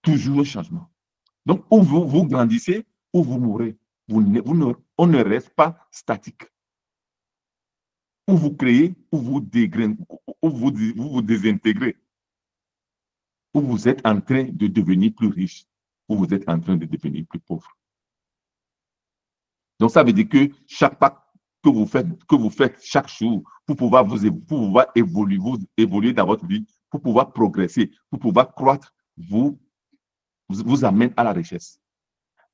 Toujours un changement. Donc, ou vous grandissez, ou vous mourrez. On ne reste pas statique. Ou vous créez, ou vous dégrainez, ou vous désintégrez. Ou vous êtes en train de devenir plus riche, ou vous êtes en train de devenir plus pauvre. Donc, ça veut dire que chaque pas que vous faites chaque jour pour pouvoir évoluer dans votre vie, pour pouvoir progresser, pour pouvoir croître, vous amène à la richesse.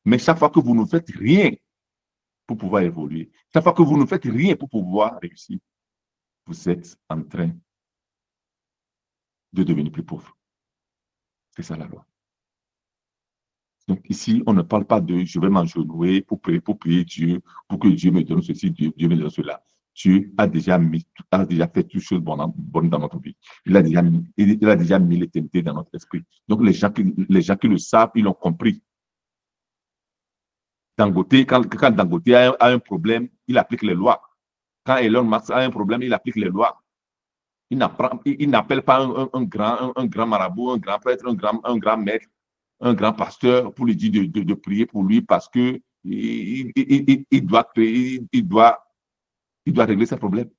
Mais chaque fois que vous ne faites rien pour pouvoir évoluer, chaque fois que vous ne faites rien pour pouvoir réussir, vous êtes en train de devenir plus pauvre. C'est ça la loi. Donc ici, on ne parle pas de je vais m'agenouiller pour prier Dieu, pour que Dieu me donne ceci, Dieu me donne cela. Dieu a déjà fait toutes choses bonnes dans notre vie. Il a déjà mis l'éternité dans notre esprit. Donc les gens qui le savent, ils l'ont compris. Dangote, quand Dangote a un problème, il applique les lois. Quand Elon Musk a un problème, il applique les lois. Il n'appelle pas un grand marabout, un grand prêtre, un grand maître, un grand pasteur pour lui dire de prier pour lui parce que il doit régler ses problèmes.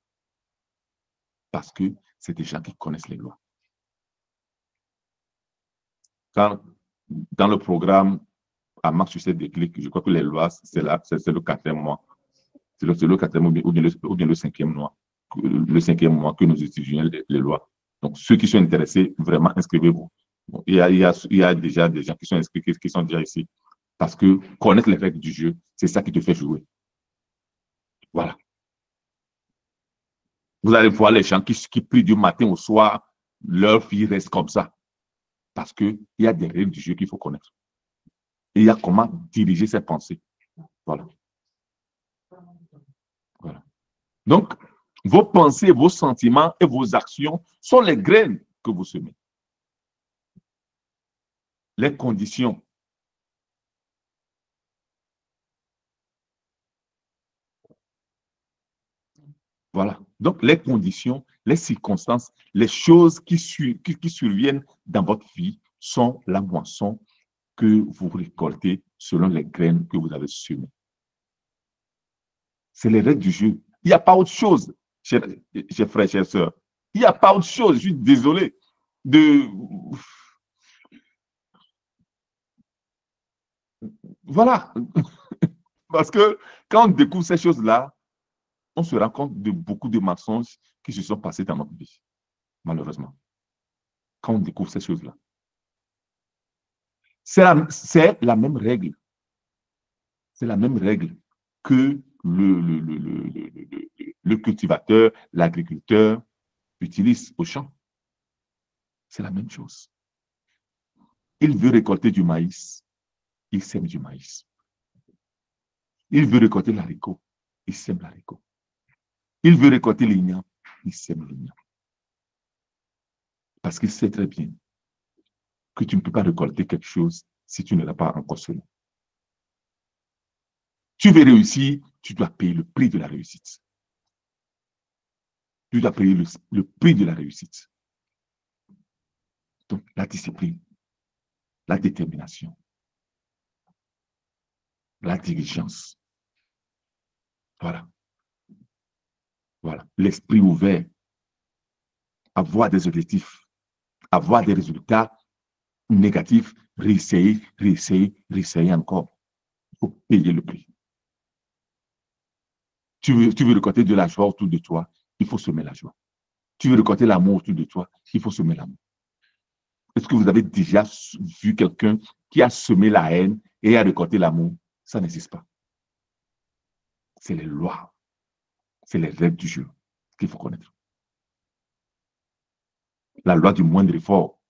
Parce que c'est des gens qui connaissent les lois. Quand, dans le programme à marche sur ces déclics, je crois que les lois, c'est le 4e mois. C'est le 4e mois ou bien le 5e mois. Le 5e mois que nous étudions les lois. Donc, ceux qui sont intéressés, vraiment, inscrivez-vous. Bon, il y a déjà des gens qui sont inscrits, qui sont déjà ici. Parce que connaître les règles du jeu, c'est ça qui te fait jouer. Voilà. Vous allez voir les gens qui prient du matin au soir, leur vie reste comme ça. Parce qu'il y a des règles du jeu qu'il faut connaître. Et il y a comment diriger ses pensées. Voilà. Voilà. Donc, vos pensées, vos sentiments et vos actions sont les graines que vous semez. Les conditions. Voilà. Donc, les conditions, les circonstances, les choses qui surviennent dans votre vie sont la moisson que vous récoltez selon les graines que vous avez semées. C'est les règles du jeu. Il n'y a pas autre chose, chers frères, chères sœurs. Il n'y a pas autre chose. Je suis désolé de... Voilà. Parce que quand on découvre ces choses-là, on se rend compte de beaucoup de mensonges qui se sont passés dans notre vie, malheureusement. Quand on découvre ces choses-là. C'est la même règle. C'est la même règle que le cultivateur, l'agriculteur utilise au champ. C'est la même chose. Il veut récolter du maïs, il sème du maïs. Il veut récolter l'haricot, il sème l'haricot. Il veut récolter l'igname, il sème l'igname. Parce qu'il sait très bien que tu ne peux pas récolter quelque chose si tu ne l'as pas encore semé. Tu veux réussir, tu dois payer le prix de la réussite. Tu dois payer le prix de la réussite. Donc, la discipline, la détermination, la diligence. Voilà. Voilà. L'esprit ouvert, avoir des objectifs, avoir des résultats négatifs, réessayer encore. Il faut payer le prix. Tu veux récolter de la joie autour de toi, il faut semer la joie. Tu veux récolter l'amour autour de toi, il faut semer l'amour. Est-ce que vous avez déjà vu quelqu'un qui a semé la haine et a récolté l'amour? Ça n'existe pas. C'est les lois, c'est les règles du jeu qu'il faut connaître. La loi du moindre effort,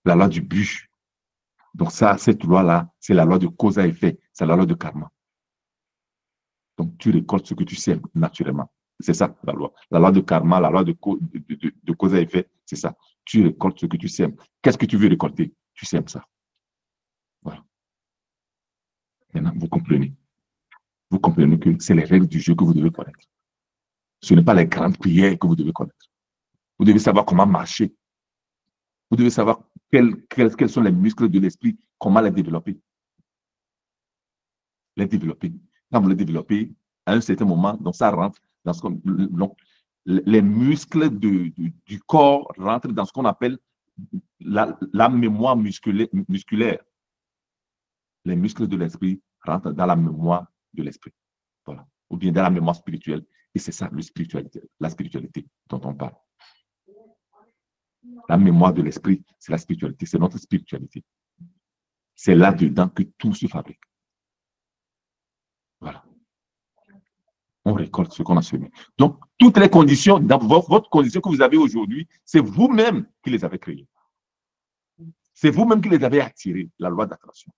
la loi du but. Donc ça, cette loi-là, c'est la loi de cause à effet, c'est la loi de karma. Donc tu récoltes ce que tu sèmes naturellement. C'est ça, la loi. La loi de karma, la loi de cause à effet, c'est ça. Tu récoltes ce que tu sèmes. Qu'est-ce que tu veux récolter? Tu sèmes ça. Voilà. Maintenant, vous comprenez. Vous comprenez que c'est les règles du jeu que vous devez connaître. Ce n'est pas les grandes prières que vous devez connaître. Vous devez savoir comment marcher. Vous devez savoir quels sont les muscles de l'esprit, comment les développer. Les développer. Quand vous les développez, à un certain moment, donc ça rentre dans ce qu'on... Donc, les muscles du corps rentrent dans ce qu'on appelle la mémoire musculaire. Les muscles de l'esprit rentrent dans la mémoire de l'esprit. Voilà. Ou bien dans la mémoire spirituelle. Et c'est ça, la spiritualité dont on parle. La mémoire de l'esprit, c'est la spiritualité, c'est notre spiritualité. C'est là-dedans que tout se fabrique. Voilà. On récolte ce qu'on a semé. Donc, toutes les conditions, dans votre condition que vous avez aujourd'hui, c'est vous-même qui les avez créées. C'est vous-même qui les avez attirées, la loi d'attraction.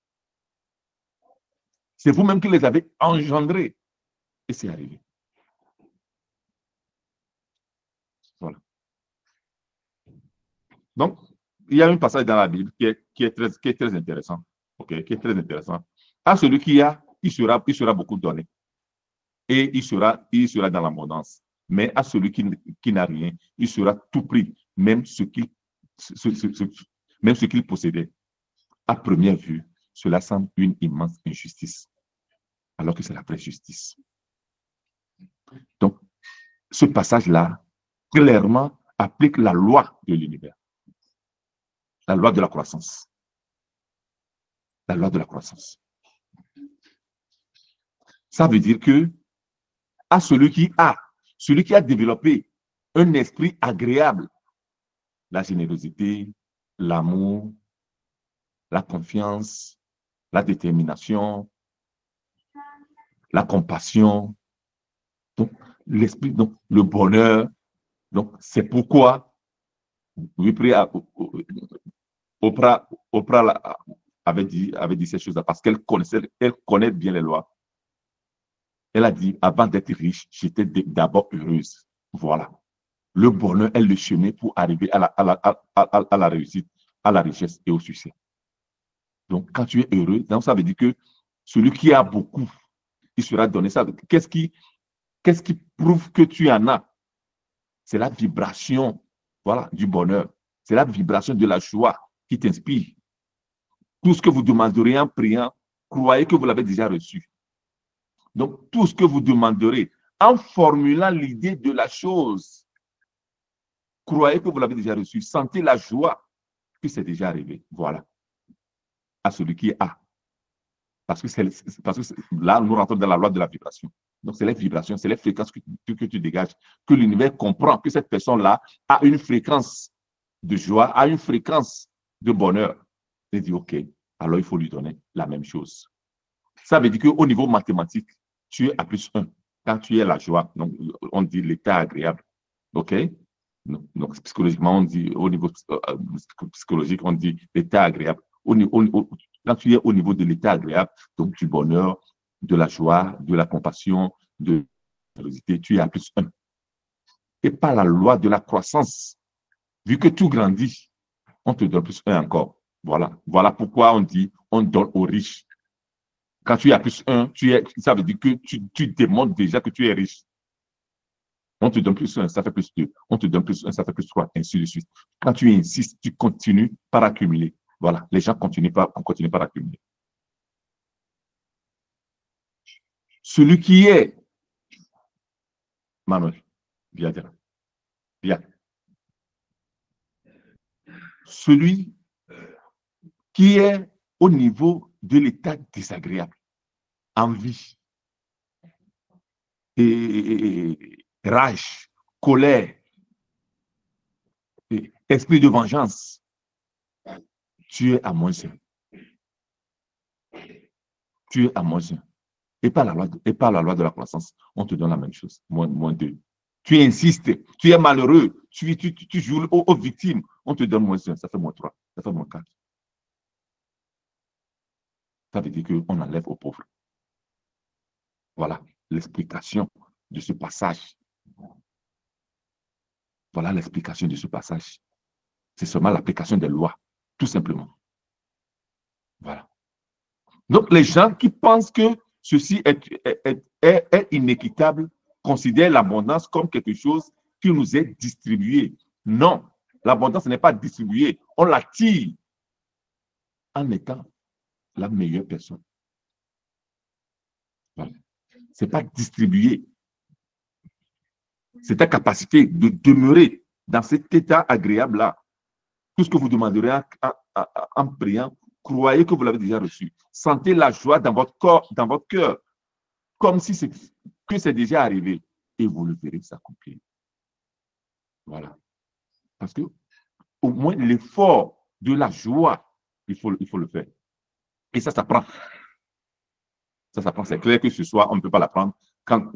C'est vous-même qui les avez engendrées. Et c'est arrivé. Voilà. Donc, il y a un passage dans la Bible qui est très intéressant. Okay, qui est très intéressant. À celui qui a, il sera beaucoup donné. Et il sera dans l'abondance. Mais à celui qui n'a rien, il sera tout pris, même ce qu'il possédait. À première vue, cela semble une immense injustice, alors que c'est la vraie justice. Donc, ce passage-là, clairement, applique la loi de l'univers. La loi de la croissance. La loi de la croissance. Ça veut dire que à celui qui a développé un esprit agréable, la générosité, l'amour, la confiance, la détermination, la compassion. Donc, l'esprit, donc le bonheur. Donc, c'est pourquoi Oprah avait dit ces choses-là parce qu'elle connaît bien les lois. Elle a dit, avant d'être riche, j'étais d'abord heureuse. Voilà. Le bonheur est le chemin pour arriver à la réussite, à la richesse et au succès. Donc, quand tu es heureux, donc ça veut dire que celui qui a beaucoup, il sera donné ça. Qu'est-ce qui prouve que tu en as? C'est la vibration, voilà, du bonheur. C'est la vibration de la joie qui t'inspire. Tout ce que vous demanderez en priant, croyez que vous l'avez déjà reçu. Donc, tout ce que vous demanderez en formulant l'idée de la chose, croyez que vous l'avez déjà reçu. Sentez la joie que c'est déjà arrivé. Voilà. À celui qui a. Parce que là, nous rentrons dans la loi de la vibration. Donc, c'est les vibrations, c'est les fréquences que tu dégages, que l'univers comprend que cette personne-là a une fréquence de joie, a une fréquence de bonheur. Il dit, OK, alors il faut lui donner la même chose. Ça veut dire qu'au niveau mathématique, tu es à plus 1. Quand tu es la joie, donc on dit l'état agréable. OK? Donc, psychologiquement, on dit, au niveau psychologique, on dit l'état agréable. Quand tu es au niveau de l'état agréable, donc du bonheur, de la joie, de la compassion, de la générosité, tu es à plus 1. Et par la loi de la croissance, vu que tout grandit, on te donne plus 1 encore. Voilà. Voilà pourquoi on dit, on donne aux riches. Quand tu es à plus 1, ça veut dire que tu démontres déjà que tu es riche. On te donne plus 1, ça fait plus 2. On te donne plus 1, ça fait plus 3, ainsi de suite. Quand tu insistes, tu continues par accumuler. Voilà, les gens continuent par accumuler. Celui qui est, Manuel, viens. Celui qui est au niveau de l'état désagréable, envie, et rage, colère, et esprit de vengeance, tu es à moins 1. Tu es à moins 1. Et par la loi de la croissance, on te donne la même chose, moins 2. Tu insistes, tu es malheureux, tu joues aux victimes, on te donne moins 1, ça fait moins 3, ça fait moins 4. Ça veut dire qu'on enlève aux pauvres. Voilà l'explication de ce passage. Voilà l'explication de ce passage. C'est seulement l'application des lois, tout simplement. Voilà. Donc, les gens qui pensent que ceci est inéquitable considèrent l'abondance comme quelque chose qui nous est distribué. Non, l'abondance n'est pas distribuée. On l'attire en étant la meilleure personne. Voilà. Ce n'est pas distribué. C'est ta capacité de demeurer dans cet état agréable-là. Tout ce que vous demanderez en priant, croyez que vous l'avez déjà reçu. Sentez la joie dans votre corps, dans votre cœur, comme si c'est déjà arrivé. Et vous le verrez s'accomplir. Voilà. Parce que au moins l'effort de la joie, il faut le faire. Et ça s'apprend. Ça s'apprend. C'est clair que ce soir, on ne peut pas l'apprendre. Quand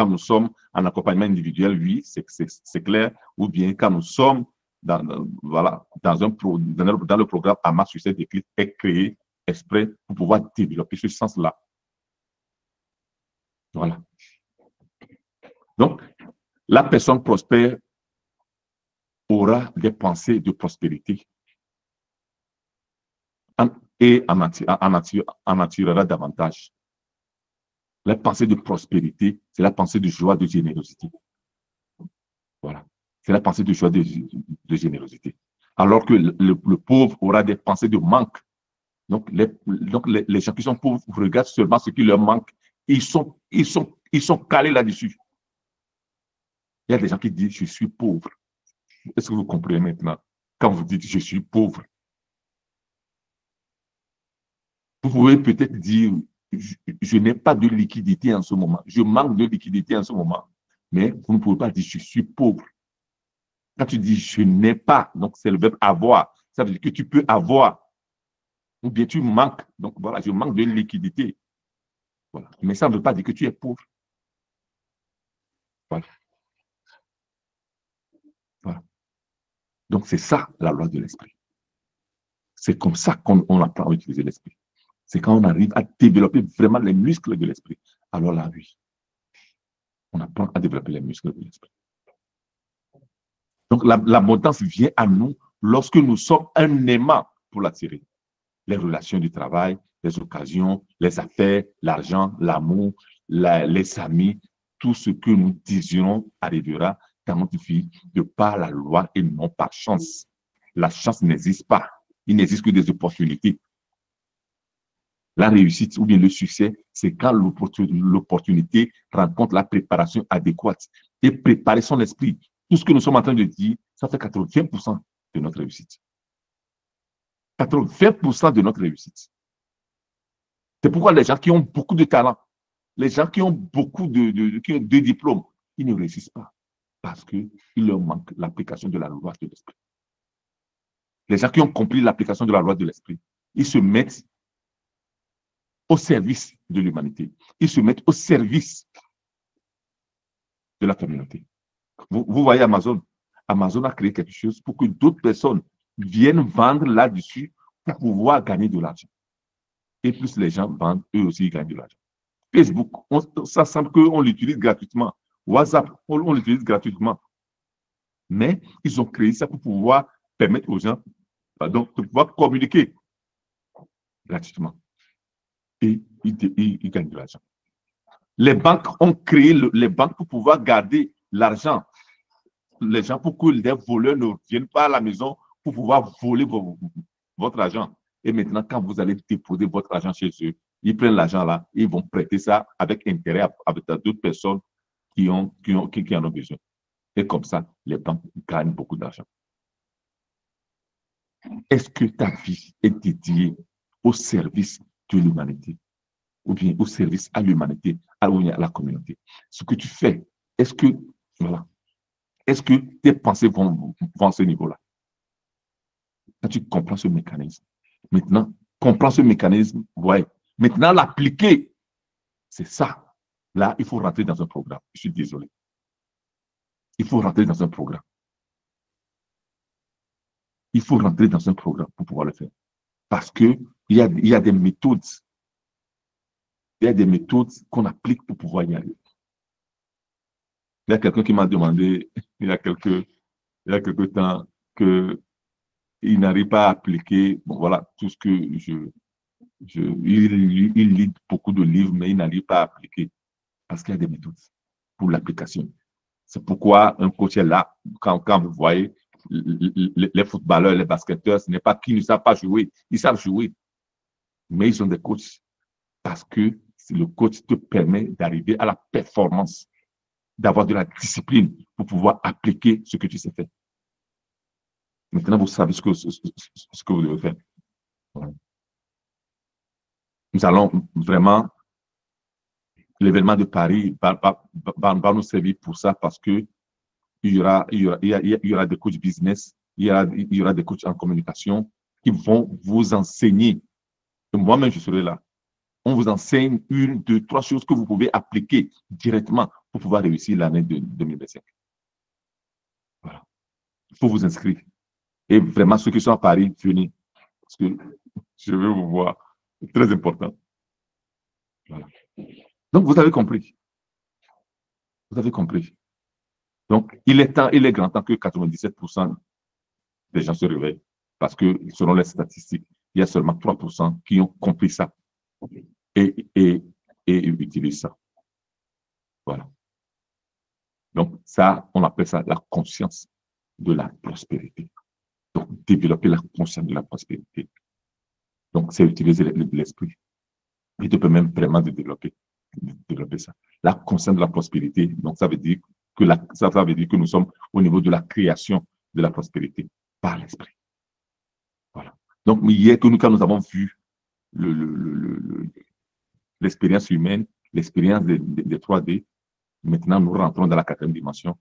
nous sommes en accompagnement individuel, oui, c'est clair. Ou bien quand nous sommes dans le programme AMA Succès Déclic est créé exprès pour pouvoir développer ce sens-là. Voilà. Donc, la personne prospère aura des pensées de prospérité et en attirera davantage. La pensée de prospérité, c'est la pensée de joie, de générosité. Voilà. C'est la pensée de joie, de générosité. Alors que le pauvre aura des pensées de manque. Donc, les gens qui sont pauvres regardent seulement ce qui leur manque. Ils sont calés là-dessus. Il y a des gens qui disent, je suis pauvre. Est-ce que vous comprenez maintenant? Quand vous dites, je suis pauvre, vous pouvez peut-être dire, je n'ai pas de liquidité en ce moment. Je manque de liquidité en ce moment. Mais vous ne pouvez pas dire, je suis pauvre. Quand tu dis, je n'ai pas, donc c'est le verbe avoir. Ça veut dire que tu peux avoir. Ou bien tu manques. Donc voilà, je manque de liquidité. Voilà. Mais ça ne veut pas dire que tu es pauvre. Voilà. Voilà. Donc, c'est ça, la loi de l'esprit. C'est comme ça qu'on apprend à utiliser l'esprit. C'est quand on arrive à développer vraiment les muscles de l'esprit. Alors là, oui, on apprend à développer les muscles de l'esprit. Donc, l'abondance vient à nous lorsque nous sommes un aimant pour l'attirer. Les relations du travail, les occasions, les affaires, l'argent, l'amour, les amis, tout ce que nous désirons arrivera dans notre vie de par la loi et non par chance. La chance n'existe pas. Il n'existe que des opportunités. La réussite ou bien le succès, c'est quand l'opportunité rencontre la préparation adéquate. Et préparer son esprit. Tout ce que nous sommes en train de dire, ça fait 80% de notre réussite. 80% de notre réussite. C'est pourquoi les gens qui ont beaucoup de talent, les gens qui ont beaucoup de diplômes, ils ne réussissent pas parce qu'il leur manque l'application de la loi de l'esprit. Les gens qui ont compris l'application de la loi de l'esprit, ils se mettent au service de l'humanité. Ils se mettent au service de la communauté. Vous voyez Amazon. Amazon a créé quelque chose pour que d'autres personnes viennent vendre là-dessus pour pouvoir gagner de l'argent. Et plus les gens vendent, eux aussi ils gagnent de l'argent. Facebook, ça semble qu'on l'utilise gratuitement. WhatsApp, on l'utilise gratuitement. Mais ils ont créé ça pour pouvoir permettre aux gens de pouvoir communiquer gratuitement. Et ils gagnent de l'argent. Les banques ont créé les banques pour pouvoir garder l'argent. Les gens, pour que les voleurs ne viennent pas à la maison pour pouvoir voler votre argent. Et maintenant, quand vous allez déposer votre argent chez eux, ils prennent l'argent là, ils vont prêter ça avec intérêt avec d'autres personnes qui en ont besoin. Et comme ça, les banques gagnent beaucoup d'argent. Est-ce que ta vie est dédiée au service de l'humanité ou bien au service à l'humanité, à la communauté? Ce que tu fais, est-ce que, voilà, est-ce que tes pensées vont à ce niveau-là? Quand tu comprends ce mécanisme, maintenant, comprends ce mécanisme, ouais. Maintenant, l'appliquer, c'est ça. Là, il faut rentrer dans un programme. Je suis désolé. Il faut rentrer dans un programme. Il faut rentrer dans un programme pour pouvoir le faire. Parce qu'il y a des méthodes. Il y a des méthodes qu'on applique pour pouvoir y aller. Il y a quelqu'un qui m'a demandé, il y a quelque temps, qu'il n'arrive pas à appliquer, bon voilà, tout ce que il lit beaucoup de livres, mais il n'arrive pas à appliquer. Parce qu'il y a des méthodes pour l'application. C'est pourquoi un coach est là. Quand vous voyez les footballeurs, les basketteurs, ce n'est pas qu'ils ne savent pas jouer. Ils savent jouer. Mais ils sont des coachs. Parce que le coach te permet d'arriver à la performance, d'avoir de la discipline pour pouvoir appliquer ce que tu sais faire. Maintenant, vous savez ce que vous devez faire. Nous allons vraiment, l'événement de Paris va nous servir pour ça parce que il y aura des coachs business, il y aura des coachs en communication qui vont vous enseigner. Moi-même, je serai là. On vous enseigne 1, 2, 3 choses que vous pouvez appliquer directement pour pouvoir réussir l'année de 2025. Voilà. Il faut vous inscrire. Et vraiment, ceux qui sont à Paris, venez. Parce que je veux vous voir. C'est très important. Voilà. Donc, vous avez compris. Vous avez compris. Donc, il est grand temps que 97% des gens se réveillent. Parce que, selon les statistiques, il y a seulement 3% qui ont compris ça et utilisent ça. Voilà. Donc, ça, on appelle ça la conscience de la prospérité. Donc, développer la conscience de la prospérité. Donc, c'est utiliser l'esprit. Il te permet vraiment de développer ça. La conscience de la prospérité, donc ça veut dire que nous sommes au niveau de la création de la prospérité par l'esprit. Voilà. Donc, hier, quand nous avons vu l'expérience humaine, l'expérience des 3D, maintenant, nous rentrons dans la 4e dimension.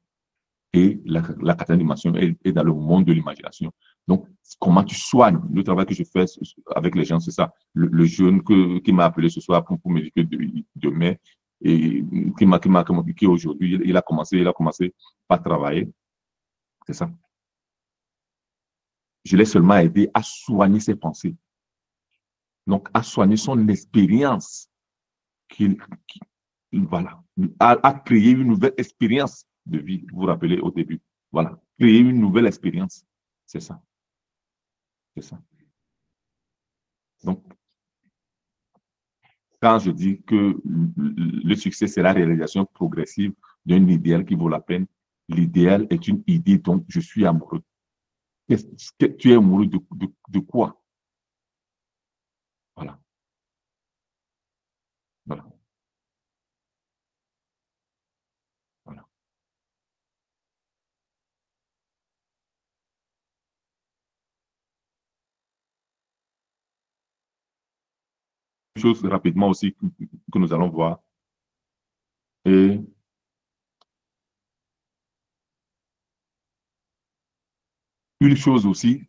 Et la 4e dimension est dans le monde de l'imagination. Donc, comment tu soignes le travail que je fais avec les gens, c'est ça. Le jeune qui m'a appelé ce soir pour me dire que demain, et qui aujourd'hui, il a commencé par travailler. C'est ça. Je l'ai seulement aidé à soigner ses pensées. Donc, à soigner son expérience, voilà, à créer une nouvelle expérience de vie. Vous vous rappelez au début. Voilà, créer une nouvelle expérience. C'est ça. C'est ça. Donc, quand je dis que le succès, c'est la réalisation progressive d'un idéal qui vaut la peine, l'idéal est une idée dont je suis amoureux. Tu es amoureux de quoi? Voilà. Voilà. Voilà. Une chose rapidement aussi que nous allons voir. Et une chose aussi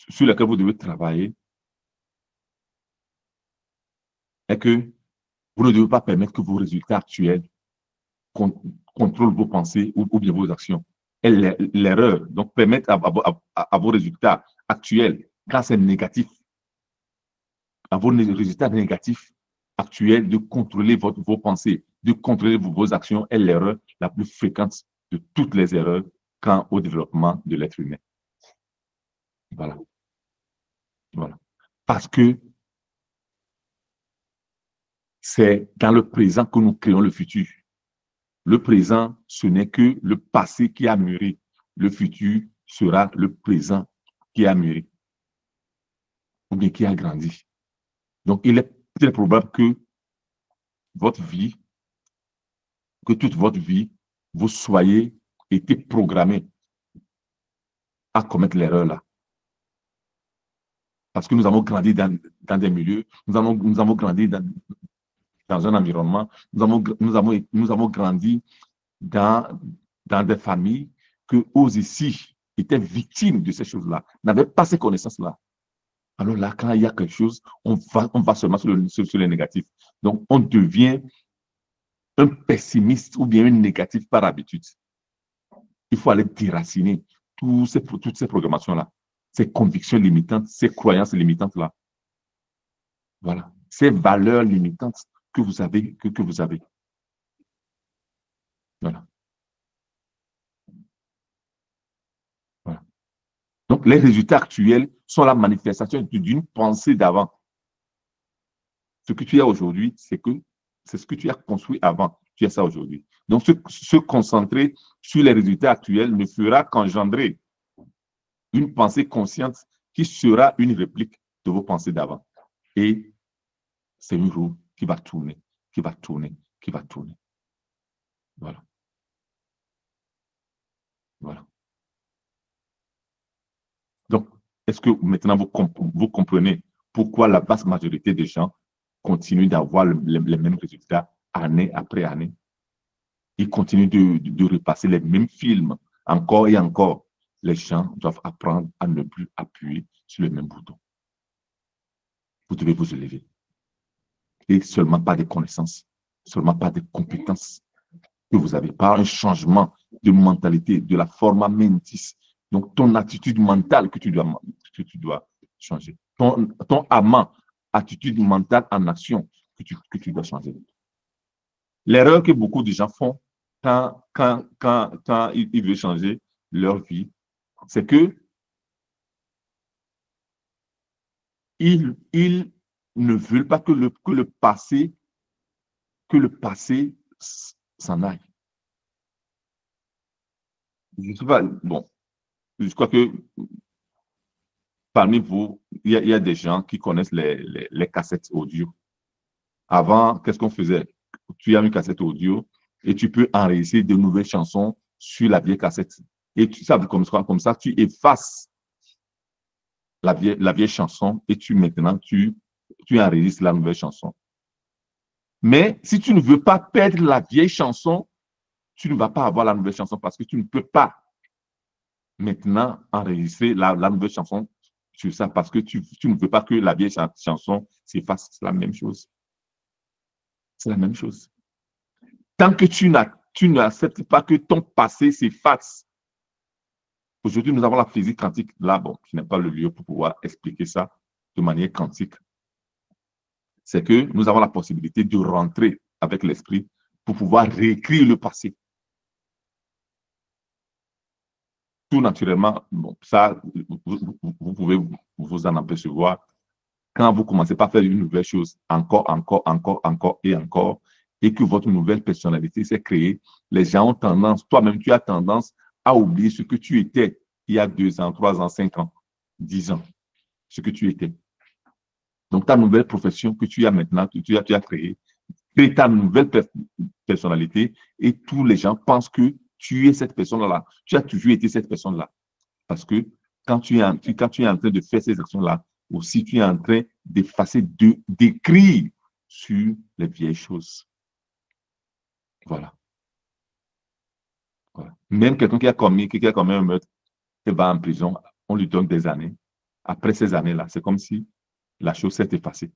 sur laquelle vous devez travailler est que vous ne devez pas permettre que vos résultats actuels contrôlent vos pensées ou bien vos actions. Et l'erreur, donc permettre à vos résultats actuels, quand c'est négatif, à vos résultats négatifs actuels, de contrôler vos pensées, de contrôler vos actions est l'erreur la plus fréquente de toutes les erreurs quant au développement de l'être humain. Voilà. Voilà. Parce que c'est dans le présent que nous créons le futur. Le présent, ce n'est que le passé qui a mûri. Le futur sera le présent qui a mûri ou bien qui a grandi. Donc, il est très probable que votre vie, que toute votre vie, vous soyez été programmé à commettre l'erreur là. Parce que nous avons grandi dans des milieux, nous avons grandi dans un environnement, nous avons grandi dans des familles que eux ici étaient victimes de ces choses-là, n'avaient pas ces connaissances-là. Alors là, quand il y a quelque chose, on va seulement sur le négatif. Donc, on devient un pessimiste ou bien un négatif par habitude. Il faut aller déraciner toutes ces programmations-là, ces convictions limitantes, ces croyances limitantes-là. Voilà. Ces valeurs limitantes que vous avez, que vous avez. Voilà. Voilà. Donc, les résultats actuels sont la manifestation d'une pensée d'avant. Ce que tu as aujourd'hui, c'est ce que tu as construit avant. Tu as ça aujourd'hui. Donc, se concentrer sur les résultats actuels ne fera qu'engendrer une pensée consciente qui sera une réplique de vos pensées d'avant. Et c'est une roue qui va tourner, qui va tourner, qui va tourner. Voilà. Voilà. Donc, est-ce que maintenant vous comprenez pourquoi la vaste majorité des gens continuent d'avoir les mêmes résultats année après année? Ils continuent de repasser les mêmes films encore et encore. Les gens doivent apprendre à ne plus appuyer sur le même bouton. Vous devez vous élever. Et seulement par des connaissances, seulement par des compétences que vous avez, par un changement de mentalité, de la forma mentis. Donc, ton attitude mentale que tu dois changer. Ton amant, attitude mentale en action que tu dois changer. L'erreur que beaucoup de gens font quand ils veulent changer leur vie, c'est que ils ne veulent pas que le passé s'en aille. Je sais pas, bon, je crois que parmi vous, il y a des gens qui connaissent les cassettes audio. Avant, qu'est-ce qu'on faisait? Tu as une cassette audio et tu peux enregistrer de nouvelles chansons sur la vieille cassette. Et tu sais, comme ça, tu effaces la vieille chanson et maintenant, tu enregistres la nouvelle chanson. Mais si tu ne veux pas perdre la vieille chanson, tu ne vas pas avoir la nouvelle chanson parce que tu ne peux pas maintenant enregistrer la nouvelle chanson sur ça parce que tu ne veux pas que la vieille chanson s'efface. C'est la même chose. C'est la même chose. tant que tu n'acceptes pas que ton passé s'efface. Aujourd'hui, nous avons la physique quantique. Là, bon, ce n'est pas le lieu pour pouvoir expliquer ça de manière quantique. C'est que nous avons la possibilité de rentrer avec l'esprit pour pouvoir réécrire le passé. Tout naturellement, bon, ça, vous pouvez vous en apercevoir. Quand vous commencez par faire une nouvelle chose, encore, et que votre nouvelle personnalité s'est créée, les gens ont tendance, toi-même, tu as tendance à oublier ce que tu étais il y a 2 ans, 3 ans, 5 ans, 10 ans, ce que tu étais. Donc, ta nouvelle profession que tu as maintenant, que tu as créée, crée ta nouvelle personnalité et tous les gens pensent que tu es cette personne-là. Tu as toujours été cette personne-là. Parce que quand tu es en train de faire ces actions-là, aussi tu es en train d'effacer, d'écrire sur les vieilles choses. Voilà. Voilà. Même quelqu'un qui a commis un meurtre et va en prison, on lui donne des années. Après ces années-là, c'est comme si la chose s'est effacée.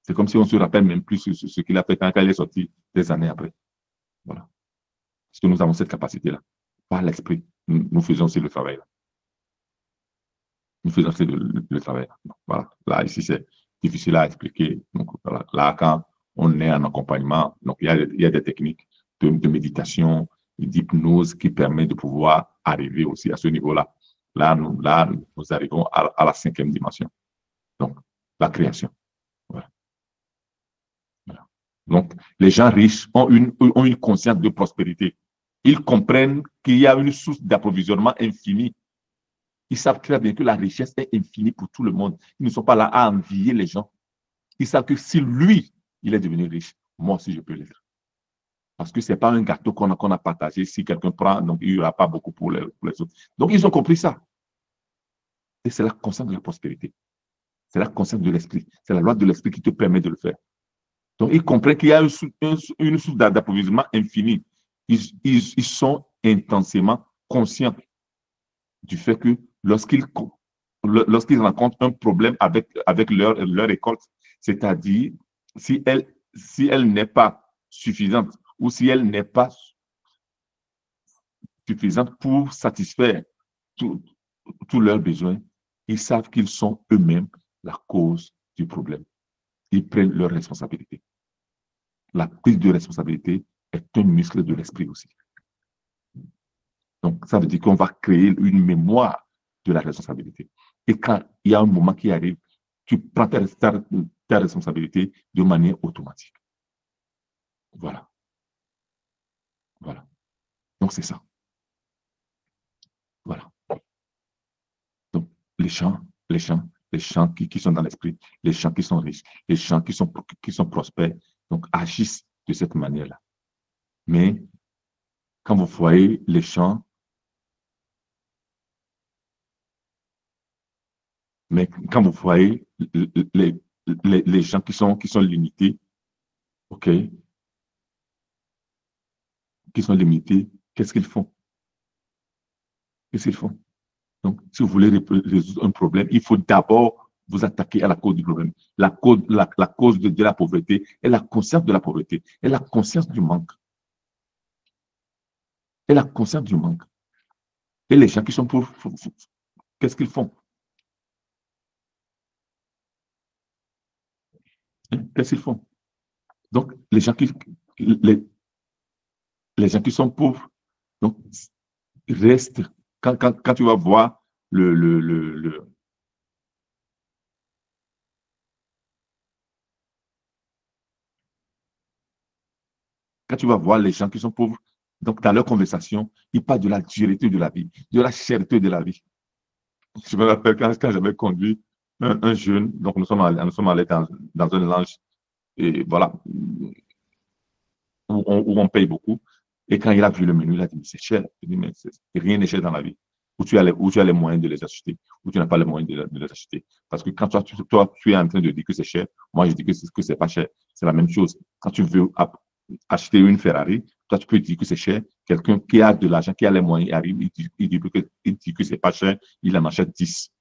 C'est comme si on ne se rappelle même plus ce qu'il a fait quand il est sorti des années après. Voilà. Parce que nous avons cette capacité-là. Par l'esprit, nous faisons aussi le travail. Là. Nous faisons aussi le travail. Donc, voilà. Là, ici, c'est difficile à expliquer. Donc, voilà. Là, quand on est en accompagnement, donc il y a des techniques de méditation, d'hypnose qui permettent de pouvoir arriver aussi à ce niveau-là. Là, nous arrivons à la 5e dimension. Donc, la création. Voilà. Voilà. Donc, les gens riches ont une conscience de prospérité. Ils comprennent qu'il y a une source d'approvisionnement infinie. Ils savent très bien que la richesse est infinie pour tout le monde. Ils ne sont pas là à envier les gens. Ils savent que si lui, il est devenu riche, moi aussi, je peux l'être. Parce que ce n'est pas un gâteau qu'on a partagé. Si quelqu'un prend, donc il n'y aura pas beaucoup pour les autres. Donc, ils ont compris ça. Et c'est la conscience de la prospérité. C'est la conscience de l'esprit. C'est la loi de l'esprit qui te permet de le faire. Donc, ils comprennent qu'il y a une source d'approvisionnement infinie. Ils sont intensément conscients du fait que lorsqu'ils rencontrent un problème avec leur récolte, c'est-à-dire si elle n'est pas suffisante ou si elle n'est pas suffisante pour satisfaire tous leurs besoins, ils savent qu'ils sont eux-mêmes la cause du problème. Ils prennent leurs responsabilités. La prise de responsabilité est un muscle de l'esprit aussi. Donc, ça veut dire qu'on va créer une mémoire de la responsabilité. Et quand il y a un moment qui arrive, tu prends ta responsabilité de manière automatique. Voilà. Voilà. Donc, c'est ça. Voilà. Donc, les gens qui sont dans l'esprit, les gens qui sont riches, les gens qui sont prospères, donc agissent de cette manière-là. Mais quand vous voyez les gens, les gens qui sont limités, OK, qui sont limités, qu'est-ce qu'ils font? Qu'est-ce qu'ils font? Donc, si vous voulez résoudre un problème, il faut d'abord vous attaquer à la cause du problème. La cause de la pauvreté est la conscience de la pauvreté, est la conscience du manque. Et la conscience du manque. Et les gens qui sont pauvres, qu'est-ce qu'ils font? Qu'est-ce qu'ils font? Donc, les gens qui sont pauvres, donc, restent. Quand tu vas voir quand tu vas voir les gens qui sont pauvres, donc dans leur conversation, ils parlent de la dureté de la vie, de la cherté de la vie. Je me rappelle quand j'avais conduit un jeune, donc nous sommes allés dans un lounge, et voilà, où on paye beaucoup. Et quand il a vu le menu, il a dit, c'est cher. Il dit, mais rien n'est cher dans la vie. Où tu as les moyens de les acheter, ou tu n'as pas les moyens de les acheter. Parce que quand toi, tu es en train de dire que c'est cher, moi, je dis que c'est pas cher. C'est la même chose. Quand tu veux acheter une Ferrari, toi, tu peux dire que c'est cher. Quelqu'un qui a de l'argent, qui a les moyens, arrive, il dit que c'est pas cher, il en achète 10.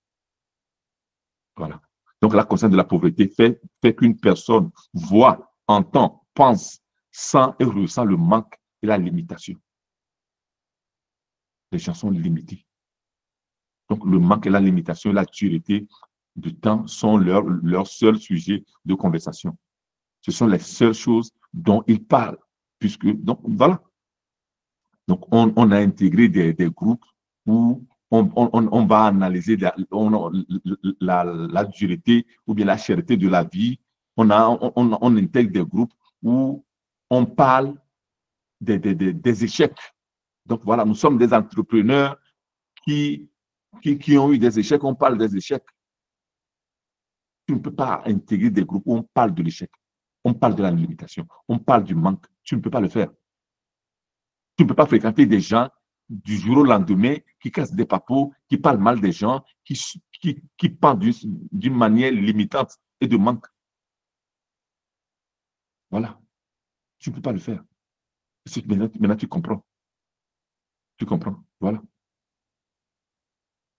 Voilà. Donc, la conscience de la pauvreté fait qu'une personne voit, entend, pense, sent et ressent le manque et la limitation. Les gens sont limités. Donc, le manque et la limitation, la dureté du temps sont leur seul sujet de conversation. Ce sont les seules choses dont ils parlent. Puisque, donc, voilà. Donc, on a intégré des groupes où on va analyser la dureté ou bien la cherté de la vie. On intègre des groupes où on parle des échecs. Donc, voilà, nous sommes des entrepreneurs qui ont eu des échecs. On parle des échecs. Tu ne peux pas intégrer des groupes où on parle de l'échec. On parle de la limitation. On parle du manque. Tu ne peux pas le faire. Tu ne peux pas fréquenter des gens du jour au lendemain qui cassent des papos, qui parlent mal des gens, qui parlent d'une manière limitante et de manque. Voilà. Tu ne peux pas le faire. Maintenant, tu comprends. Tu comprends. Voilà.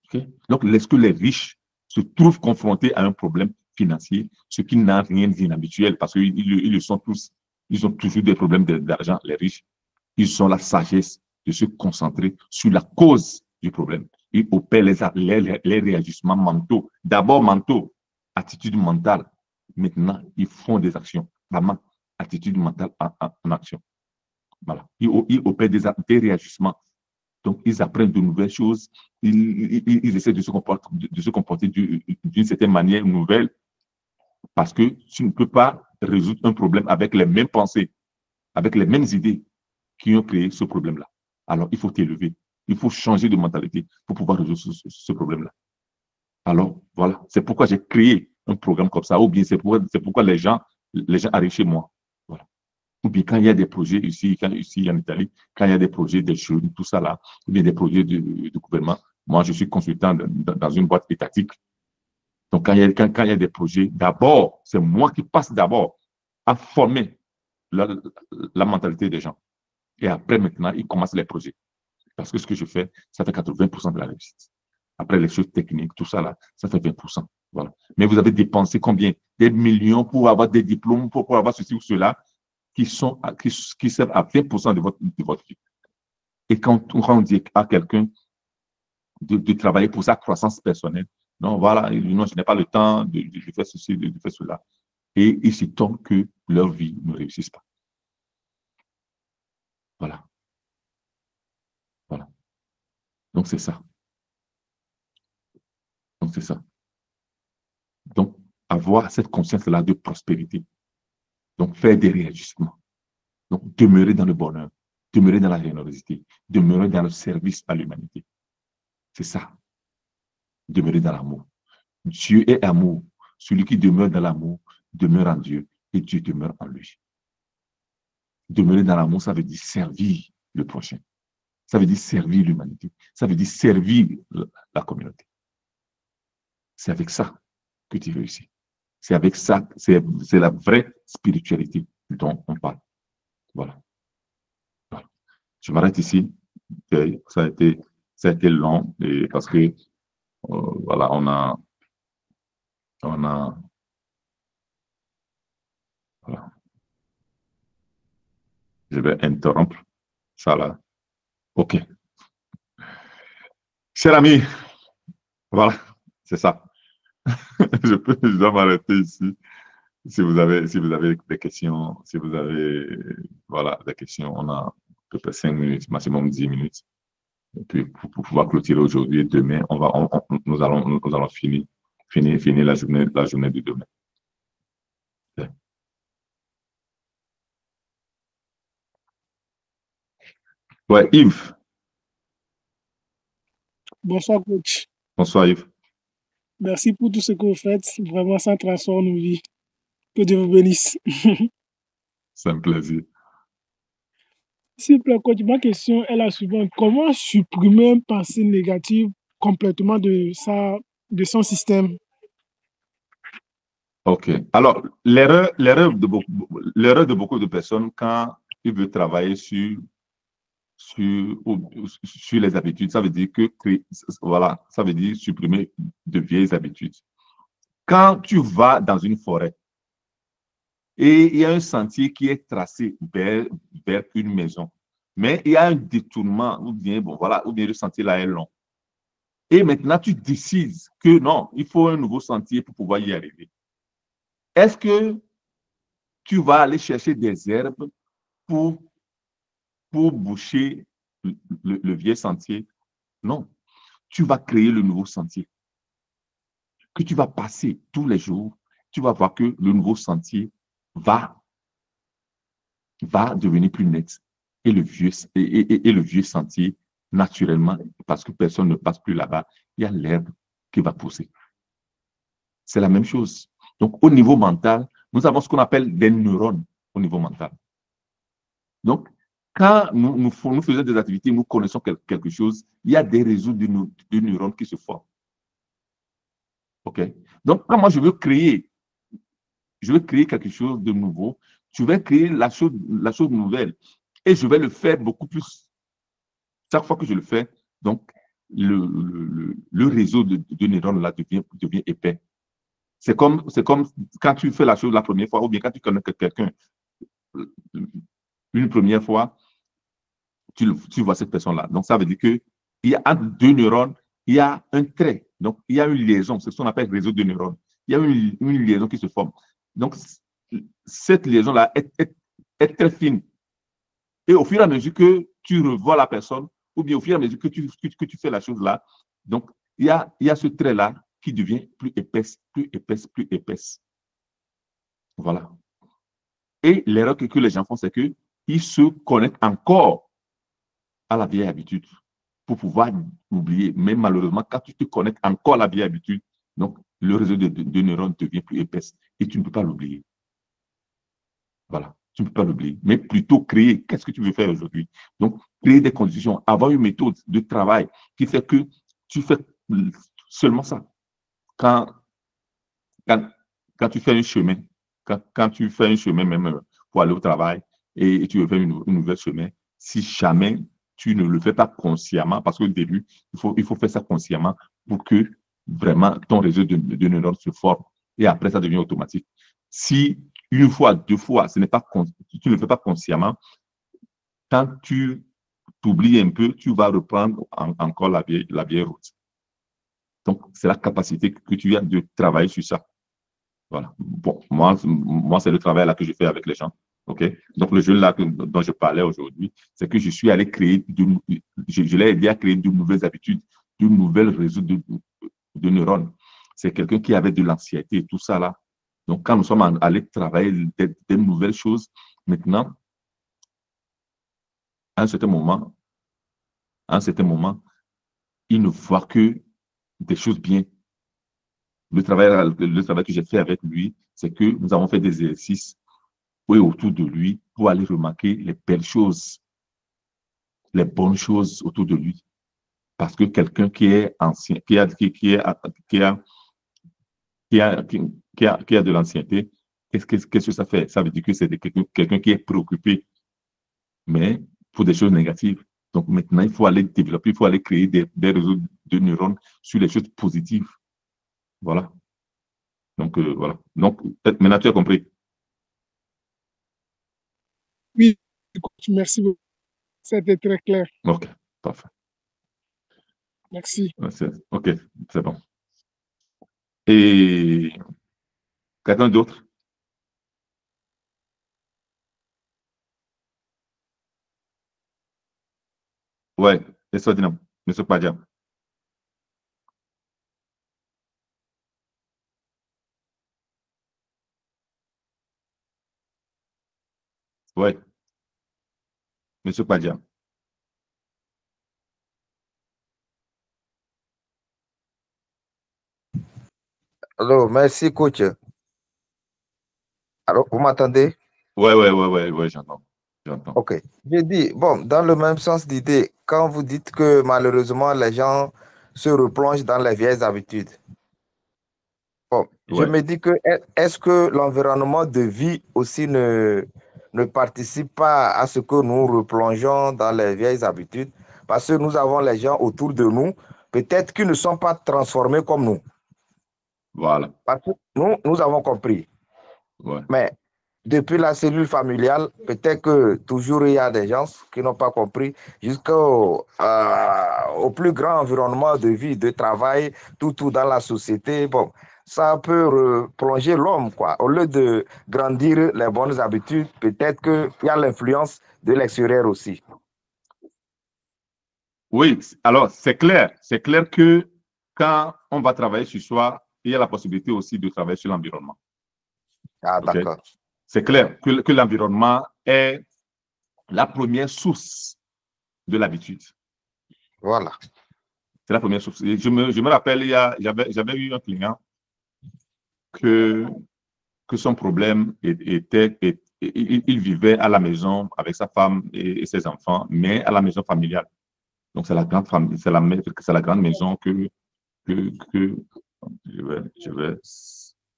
Okay? Donc, est-ce que les riches se trouvent confrontés à un problème financier, ce qui n'a rien d'inhabituel, parce qu'ils le sont tous. Ils ont toujours des problèmes d'argent, les riches. Ils ont la sagesse de se concentrer sur la cause du problème. Ils opèrent les réagissements mentaux. D'abord mentaux, attitude mentale. Maintenant, ils font des actions. Vraiment, attitude mentale en action. Voilà. Ils opèrent des réagissements. Donc, ils apprennent de nouvelles choses. Ils essaient de se comporter d'une certaine manière nouvelle, parce que tu ne peux pas résoudre un problème avec les mêmes pensées, avec les mêmes idées qui ont créé ce problème-là. Alors, il faut t'élever. Il faut changer de mentalité pour pouvoir résoudre ce problème-là. Alors, voilà. C'est pourquoi j'ai créé un programme comme ça. Ou bien c'est pourquoi les gens arrivent chez moi. Voilà. Ou bien quand il y a des projets ici en Italie, quand il y a des projets des jeunes, tout ça là, ou bien des projets du gouvernement. Moi, je suis consultant dans une boîte étatique. Donc, quand il y a des projets, d'abord, c'est moi qui passe d'abord à former la mentalité des gens. Et après, maintenant, ils commencent les projets. Parce que ce que je fais, ça fait 80% de la réussite. Après, les choses techniques, tout ça là, ça fait 20%. Voilà. Mais vous avez dépensé combien? Des millions pour avoir des diplômes, pour avoir ceci ou cela, qui servent à 20% de votre vie. Et quand on dit à quelqu'un de travailler pour sa croissance personnelle, non, voilà, non, je n'ai pas le temps de faire ceci, de faire cela. Et il se tombe que leur vie ne réussisse pas. Voilà. Voilà. Donc, c'est ça. Donc, c'est ça. Donc, avoir cette conscience-là de prospérité. Donc, faire des réajustements. Donc, demeurer dans le bonheur, demeurer dans la générosité, demeurer dans le service à l'humanité. C'est ça. Demeurer dans l'amour. Dieu est amour. Celui qui demeure dans l'amour demeure en Dieu et Dieu demeure en lui. Demeurer dans l'amour, ça veut dire servir le prochain. Ça veut dire servir l'humanité. Ça veut dire servir la communauté. C'est avec ça que tu réussis. C'est avec ça, c'est la vraie spiritualité dont on parle. Voilà. Voilà. Je m'arrête ici. Ça a été long parce que voilà, on a voilà. Je vais interrompre ça là. OK. Cher ami, voilà, c'est ça. Je dois m'arrêter ici. Si vous avez des questions, si vous avez voilà, des questions, on a à peu près 5 minutes, maximum 10 minutes. Et puis, pour pouvoir clôturer aujourd'hui et demain, nous allons finir la journée de demain. Ouais, Yves. Bonsoir, coach. Bonsoir, Yves. Merci pour tout ce que vous faites. Vraiment, ça transforme nos vies. Que Dieu vous bénisse. C'est un plaisir. S'il vous plaît, coach, ma question est la suivante. Comment supprimer une pensée négative complètement de son système? OK. Alors, l'erreur de beaucoup de personnes quand ils veulent travailler sur les habitudes, ça veut dire voilà, ça veut dire supprimer de vieilles habitudes. Quand tu vas dans une forêt, et il y a un sentier qui est tracé vers une maison. Mais il y a un détournement, ou bien, bon, voilà, ou bien le sentier là est long. Et maintenant, tu décides que non, il faut un nouveau sentier pour pouvoir y arriver. Est-ce que tu vas aller chercher des herbes pour, pour boucher le vieux sentier? Non. Tu vas créer le nouveau sentier que tu vas passer tous les jours. Tu vas voir que le nouveau sentier va devenir plus net. Et le vieux sentier, naturellement, parce que personne ne passe plus là-bas, il y a l'herbe qui va pousser. C'est la même chose. Donc, au niveau mental, nous avons ce qu'on appelle des neurones au niveau mental. Donc, quand nous faisons des activités, nous connaissons quelque chose, il y a des réseaux de neurones qui se forment. OK? Donc, quand moi, je veux créer quelque chose de nouveau, je vais créer la chose nouvelle et je vais le faire beaucoup plus. Chaque fois que je le fais, donc, le réseau de neurones là devient épais. C'est comme quand tu fais la chose la première fois ou bien quand tu connais quelqu'un une première fois, tu vois cette personne-là. Donc, ça veut dire qu'il y a entre deux neurones, il y a un trait. Donc, il y a une liaison. C'est ce qu'on appelle réseau de neurones. Il y a une liaison qui se forme. Donc, cette liaison-là est très fine. Et au fur et à mesure que tu revois la personne, ou bien au fur et à mesure que tu fais la chose là, donc, il y a ce trait-là qui devient plus épaisse, plus épaisse, plus épaisse. Voilà. Et l'erreur que les gens font, c'est qu'ils se connectent encore à la vieille habitude pour pouvoir oublier. Mais malheureusement, quand tu te connectes encore à la vieille habitude, donc le réseau de neurones devient plus épaisse et tu ne peux pas l'oublier. Voilà, tu ne peux pas l'oublier. Mais plutôt créer, qu'est-ce que tu veux faire aujourd'hui? Donc, créer des conditions, avoir une méthode de travail qui fait que tu fais seulement ça. Quand tu fais un chemin, quand tu fais un chemin même pour aller au travail et tu veux faire une nouvelle chemin, si jamais tu ne le fais pas consciemment, parce qu'au début, il faut faire ça consciemment pour que vraiment ton réseau de neurones se forme et après ça devient automatique. Si une fois, deux fois, tu ne le fais pas consciemment, quand tu t'oublies un peu, tu vas reprendre encore la vieille route. Donc, c'est la capacité que tu as de travailler sur ça. Voilà. Bon, moi c'est le travail là que je fais avec les gens. OK? Donc, le jeu là dont je parlais aujourd'hui, c'est que je suis allé créer, je l'ai aidé à créer de nouvelles habitudes, de nouvelles réseaux de neurones. C'est quelqu'un qui avait de l'anxiété et tout ça là. Donc, quand nous sommes allés travailler des nouvelles choses, maintenant, à un certain moment, il ne voit que des choses bien. Le travail que j'ai fait avec lui, c'est que nous avons fait des exercices autour de lui pour aller remarquer les belles choses, les bonnes choses autour de lui. Parce que quelqu'un qui est ancien, qui a de l'ancienneté, qu'est-ce que ça fait? Ça veut dire que c'est quelqu'un qui est préoccupé, mais pour des choses négatives. Donc maintenant, il faut aller développer, il faut aller créer des réseaux de neurones sur les choses positives. Voilà. Donc, voilà. Donc, maintenant, tu as compris. Oui, merci beaucoup. C'était très clair. OK, parfait. Merci. OK, c'est bon. Et quelqu'un d'autre? Ouais, c'est ça, Monsieur Padja. Ouais, Monsieur Padja. Alors, merci, coach. Alors, vous m'entendez? Ouais, j'entends. OK. J'ai dit, bon, dans le même sens d'idée, quand vous dites que malheureusement, les gens se replongent dans les vieilles habitudes, bon, je Ouais, me dis que est-ce que l'environnement de vie aussi ne participe pas à ce que nous replongeons dans les vieilles habitudes? Parce que nous avons les gens autour de nous, peut-être qu'ils ne sont pas transformés comme nous. voilà. Parce que nous avons compris. Ouais, Mais depuis la cellule familiale, peut-être que toujours il y a des gens qui n'ont pas compris, jusqu'au au plus grand environnement de vie, de travail, tout dans la société. Bon, ça peut plonger l'homme, quoi. Au lieu de grandir les bonnes habitudes, peut-être qu'il y a l'influence de l'extérieur aussi. Oui, alors c'est clair que quand on va travailler sur soi, il y a la possibilité aussi de travailler sur l'environnement. Ah, Okay? d'accord. C'est clair que l'environnement est la première source de l'habitude. Voilà. C'est la première source. Et je me rappelle, j'avais eu un client que son problème était, il vivait à la maison avec sa femme et ses enfants, mais à la maison familiale. Donc, c'est la grande famille, c'est la grande maison que je vais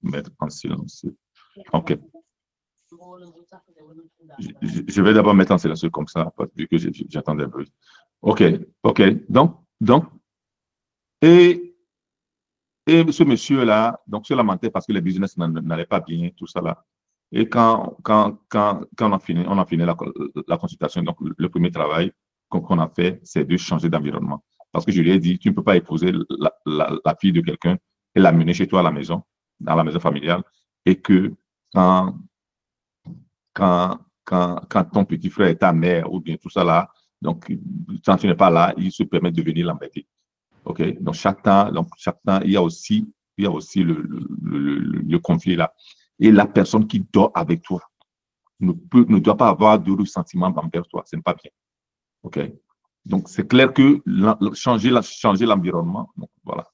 mettre en silence. OK. Je vais d'abord mettre en silencieux comme ça, vu que j'attendais un peu. OK. Donc, et ce monsieur-là, donc, se lamentait parce que les business n'allaient pas bien, tout ça là. Et quand on a fini la consultation, donc le premier travail qu'on a fait, c'est de changer d'environnement. Parce que je lui ai dit, tu ne peux pas épouser la fille de quelqu'un et l'amener chez toi à la maison, dans la maison familiale, et que quand ton petit frère est ta mère ou bien tout ça là, donc quand tu n'es pas là, il se permet de venir l'embêter. OK? Donc chaque temps, il y a aussi le conflit là. Et la personne qui dort avec toi ne doit pas avoir de ressentiment envers toi. Ce n'est pas bien. OK? Donc, c'est clair que changer l'environnement, voilà,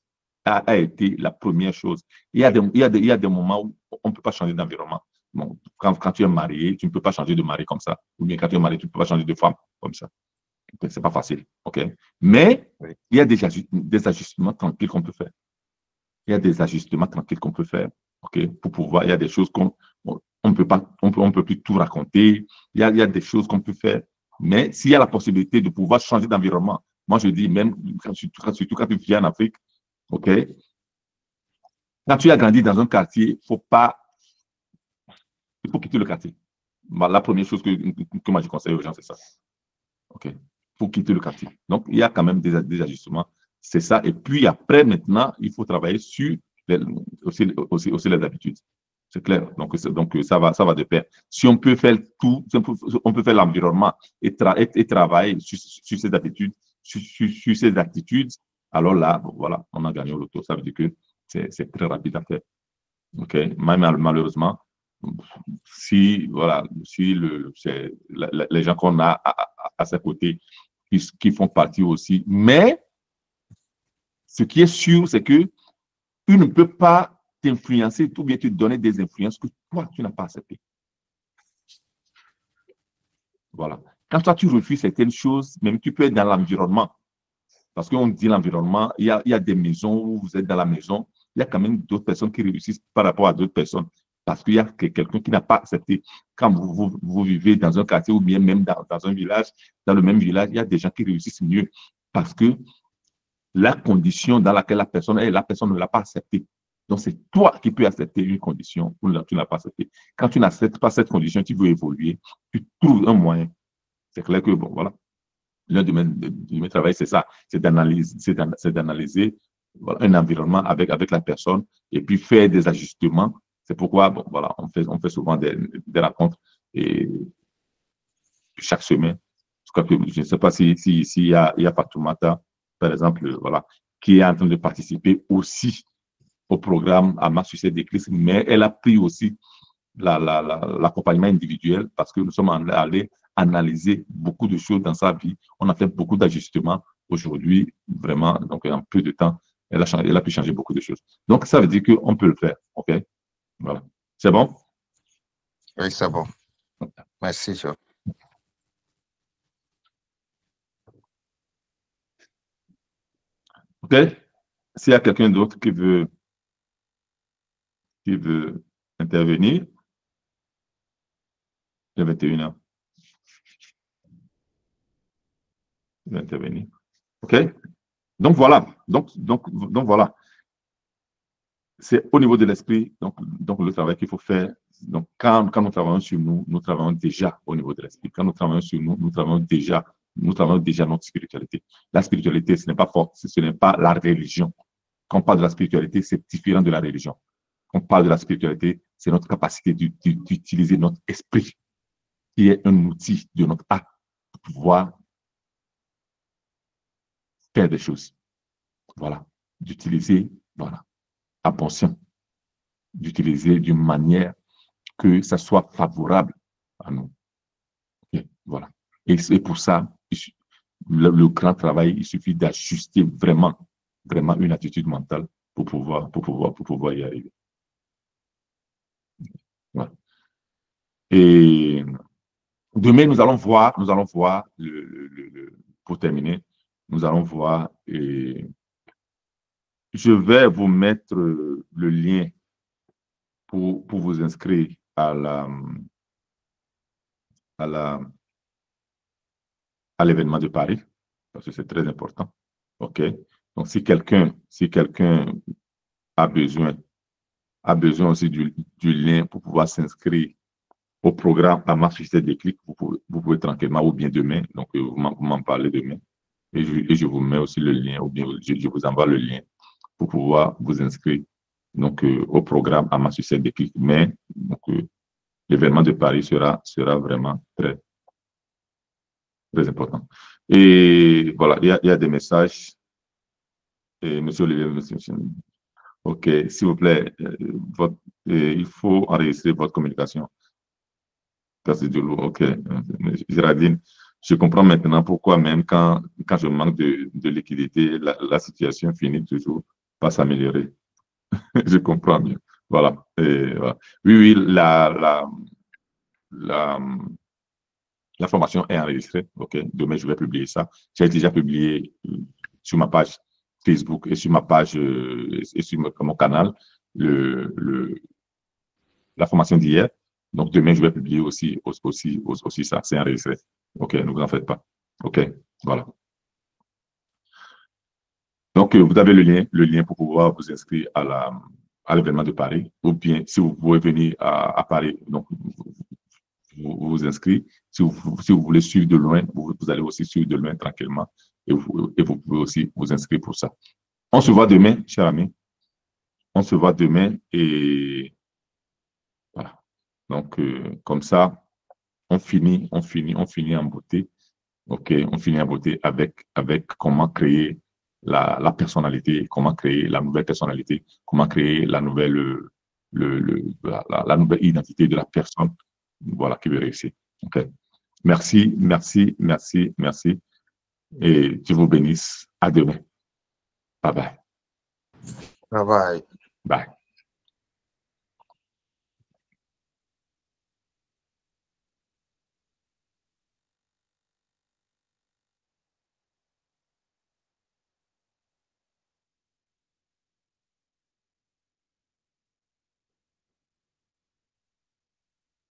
a été la première chose. Il y a des moments où on ne peut pas changer d'environnement. Bon, quand tu es marié, tu ne peux pas changer de mari comme ça. Ou bien quand tu es marié, tu ne peux pas changer de femme comme ça. Okay? Ce n'est pas facile. OK? Mais il y a des ajustements tranquilles qu'on peut faire. Il y a des ajustements tranquilles qu'on peut faire. OK? Pour pouvoir, il y a des choses qu'on on peut pas, on peut plus tout raconter. Il y a des choses qu'on peut faire. Mais s'il y a la possibilité de pouvoir changer d'environnement, moi je dis même, surtout quand tu viens en Afrique, OK? Quand tu as grandi dans un quartier, il faut quitter le quartier. La première chose que moi je conseille aux gens, c'est ça. OK? Il faut quitter le quartier. Donc, il y a quand même des ajustements. C'est ça. Et puis après, maintenant, il faut travailler sur aussi les habitudes. C'est clair. Donc, ça va de pair. Si on peut faire tout, on peut faire l'environnement et travailler sur ces habitudes, sur ces attitudes, alors là, bon, voilà, on a gagné au loto. Ça veut dire que c'est très rapide à faire. OK? Malheureusement, si les gens qu'on a à ses côtés qui font partie aussi. Mais ce qui est sûr, c'est que tu ne peux pas t'influencer ou bien te donner des influences que toi, tu n'as pas acceptées. Voilà. Quand toi, tu refuses certaines choses, même tu peux être dans l'environnement. Parce qu'on dit l'environnement, il y a des maisons où vous êtes dans la maison, il y a quand même d'autres personnes qui réussissent par rapport à d'autres personnes. Parce qu'il y a quelqu'un qui n'a pas accepté. Quand vous vivez dans un quartier ou bien même dans un village, dans le même village, il y a des gens qui réussissent mieux parce que la condition dans laquelle la personne est, la personne ne l'a pas acceptée. Donc, c'est toi qui peux accepter une condition où tu ne l'as pas acceptée. Quand tu n'acceptes pas cette condition, tu veux évoluer, tu trouves un moyen. C'est clair que, bon, voilà. L'un de mes travail, c'est ça, c'est d'analyser voilà, un environnement avec la personne et puis faire des ajustements. C'est pourquoi, bon, voilà, on fait souvent des rencontres et chaque semaine. Je ne sais pas s'il y a Fatoumata, par exemple, voilà, qui est en train de participer aussi au programme Alma Succès des Christ, mais elle a pris aussi l'accompagnement individuel parce que nous sommes allés analyser beaucoup de choses dans sa vie. On a fait beaucoup d'ajustements aujourd'hui, vraiment, donc en peu de temps, elle a pu changer beaucoup de choses. Donc, ça veut dire qu'on peut le faire, OK? Voilà. C'est bon? Oui, c'est bon. Merci, Joe. OK? S'il y a quelqu'un d'autre qui veut intervenir, il est 21h. Il va intervenir. OK? Donc, voilà. Donc voilà. C'est au niveau de l'esprit, donc le travail qu'il faut faire, Donc, quand nous travaillons sur nous, nous travaillons déjà au niveau de l'esprit. Quand nous travaillons sur nous, nous travaillons déjà notre spiritualité. La spiritualité, ce n'est pas fort, ce n'est pas la religion. Quand on parle de la spiritualité, c'est différent de la religion. Quand on parle de la spiritualité, c'est notre capacité d'utiliser notre esprit, qui est un outil de notre âme pour pouvoir faire des choses. Voilà. D'utiliser, voilà, à bon escient. D'utiliser d'une manière que ça soit favorable à nous. Okay, voilà. Et pour ça, le grand travail, il suffit d'ajuster vraiment une attitude mentale pour pouvoir y arriver. Voilà. Et demain, nous allons voir, pour terminer, nous allons voir, et je vais vous mettre le lien pour vous inscrire à l'événement de Paris, parce que c'est très important. OK? Donc, si quelqu'un a besoin aussi du lien pour pouvoir s'inscrire au programme à marche sur déclic, vous pouvez tranquillement, ou bien demain, donc vous m'en parlez demain, et je vous mets aussi le lien, ou bien je vous envoie le lien pour pouvoir vous inscrire donc, au programme à marche sur déclic. Mais donc, l'événement de Paris sera vraiment très, très important. Et voilà, il y a des messages. Et monsieur Olivier, OK, s'il vous plaît, il faut enregistrer votre communication. Merci de l'eau. OK. Géraldine, je comprends maintenant pourquoi même quand je manque de liquidité, la situation finit toujours par s'améliorer. Je comprends mieux. Voilà. Et, voilà. Oui, la formation est enregistrée. OK. Demain, je vais publier ça. J'ai déjà publié sur ma page Facebook et sur ma page et sur mon canal la formation d'hier. Donc, demain, je vais publier aussi ça. C'est enregistré. OK, ne vous en faites pas. OK, voilà. Donc, vous avez le lien pour pouvoir vous inscrire à l'événement de Paris. Ou bien, si vous pouvez venir à Paris, donc, vous inscrivez. Si vous voulez suivre de loin, vous allez aussi suivre de loin tranquillement. Et vous pouvez aussi vous inscrire pour ça. On se voit demain, chers amis. On se voit demain et voilà. Donc, comme ça, on finit en beauté. OK, on finit en beauté avec comment créer la personnalité, comment créer la nouvelle personnalité, comment créer la nouvelle, la nouvelle identité de la personne, voilà, qui veut réussir. OK. Merci. Et Dieu vous bénisse. À demain. Bye bye. Bye bye. Bye.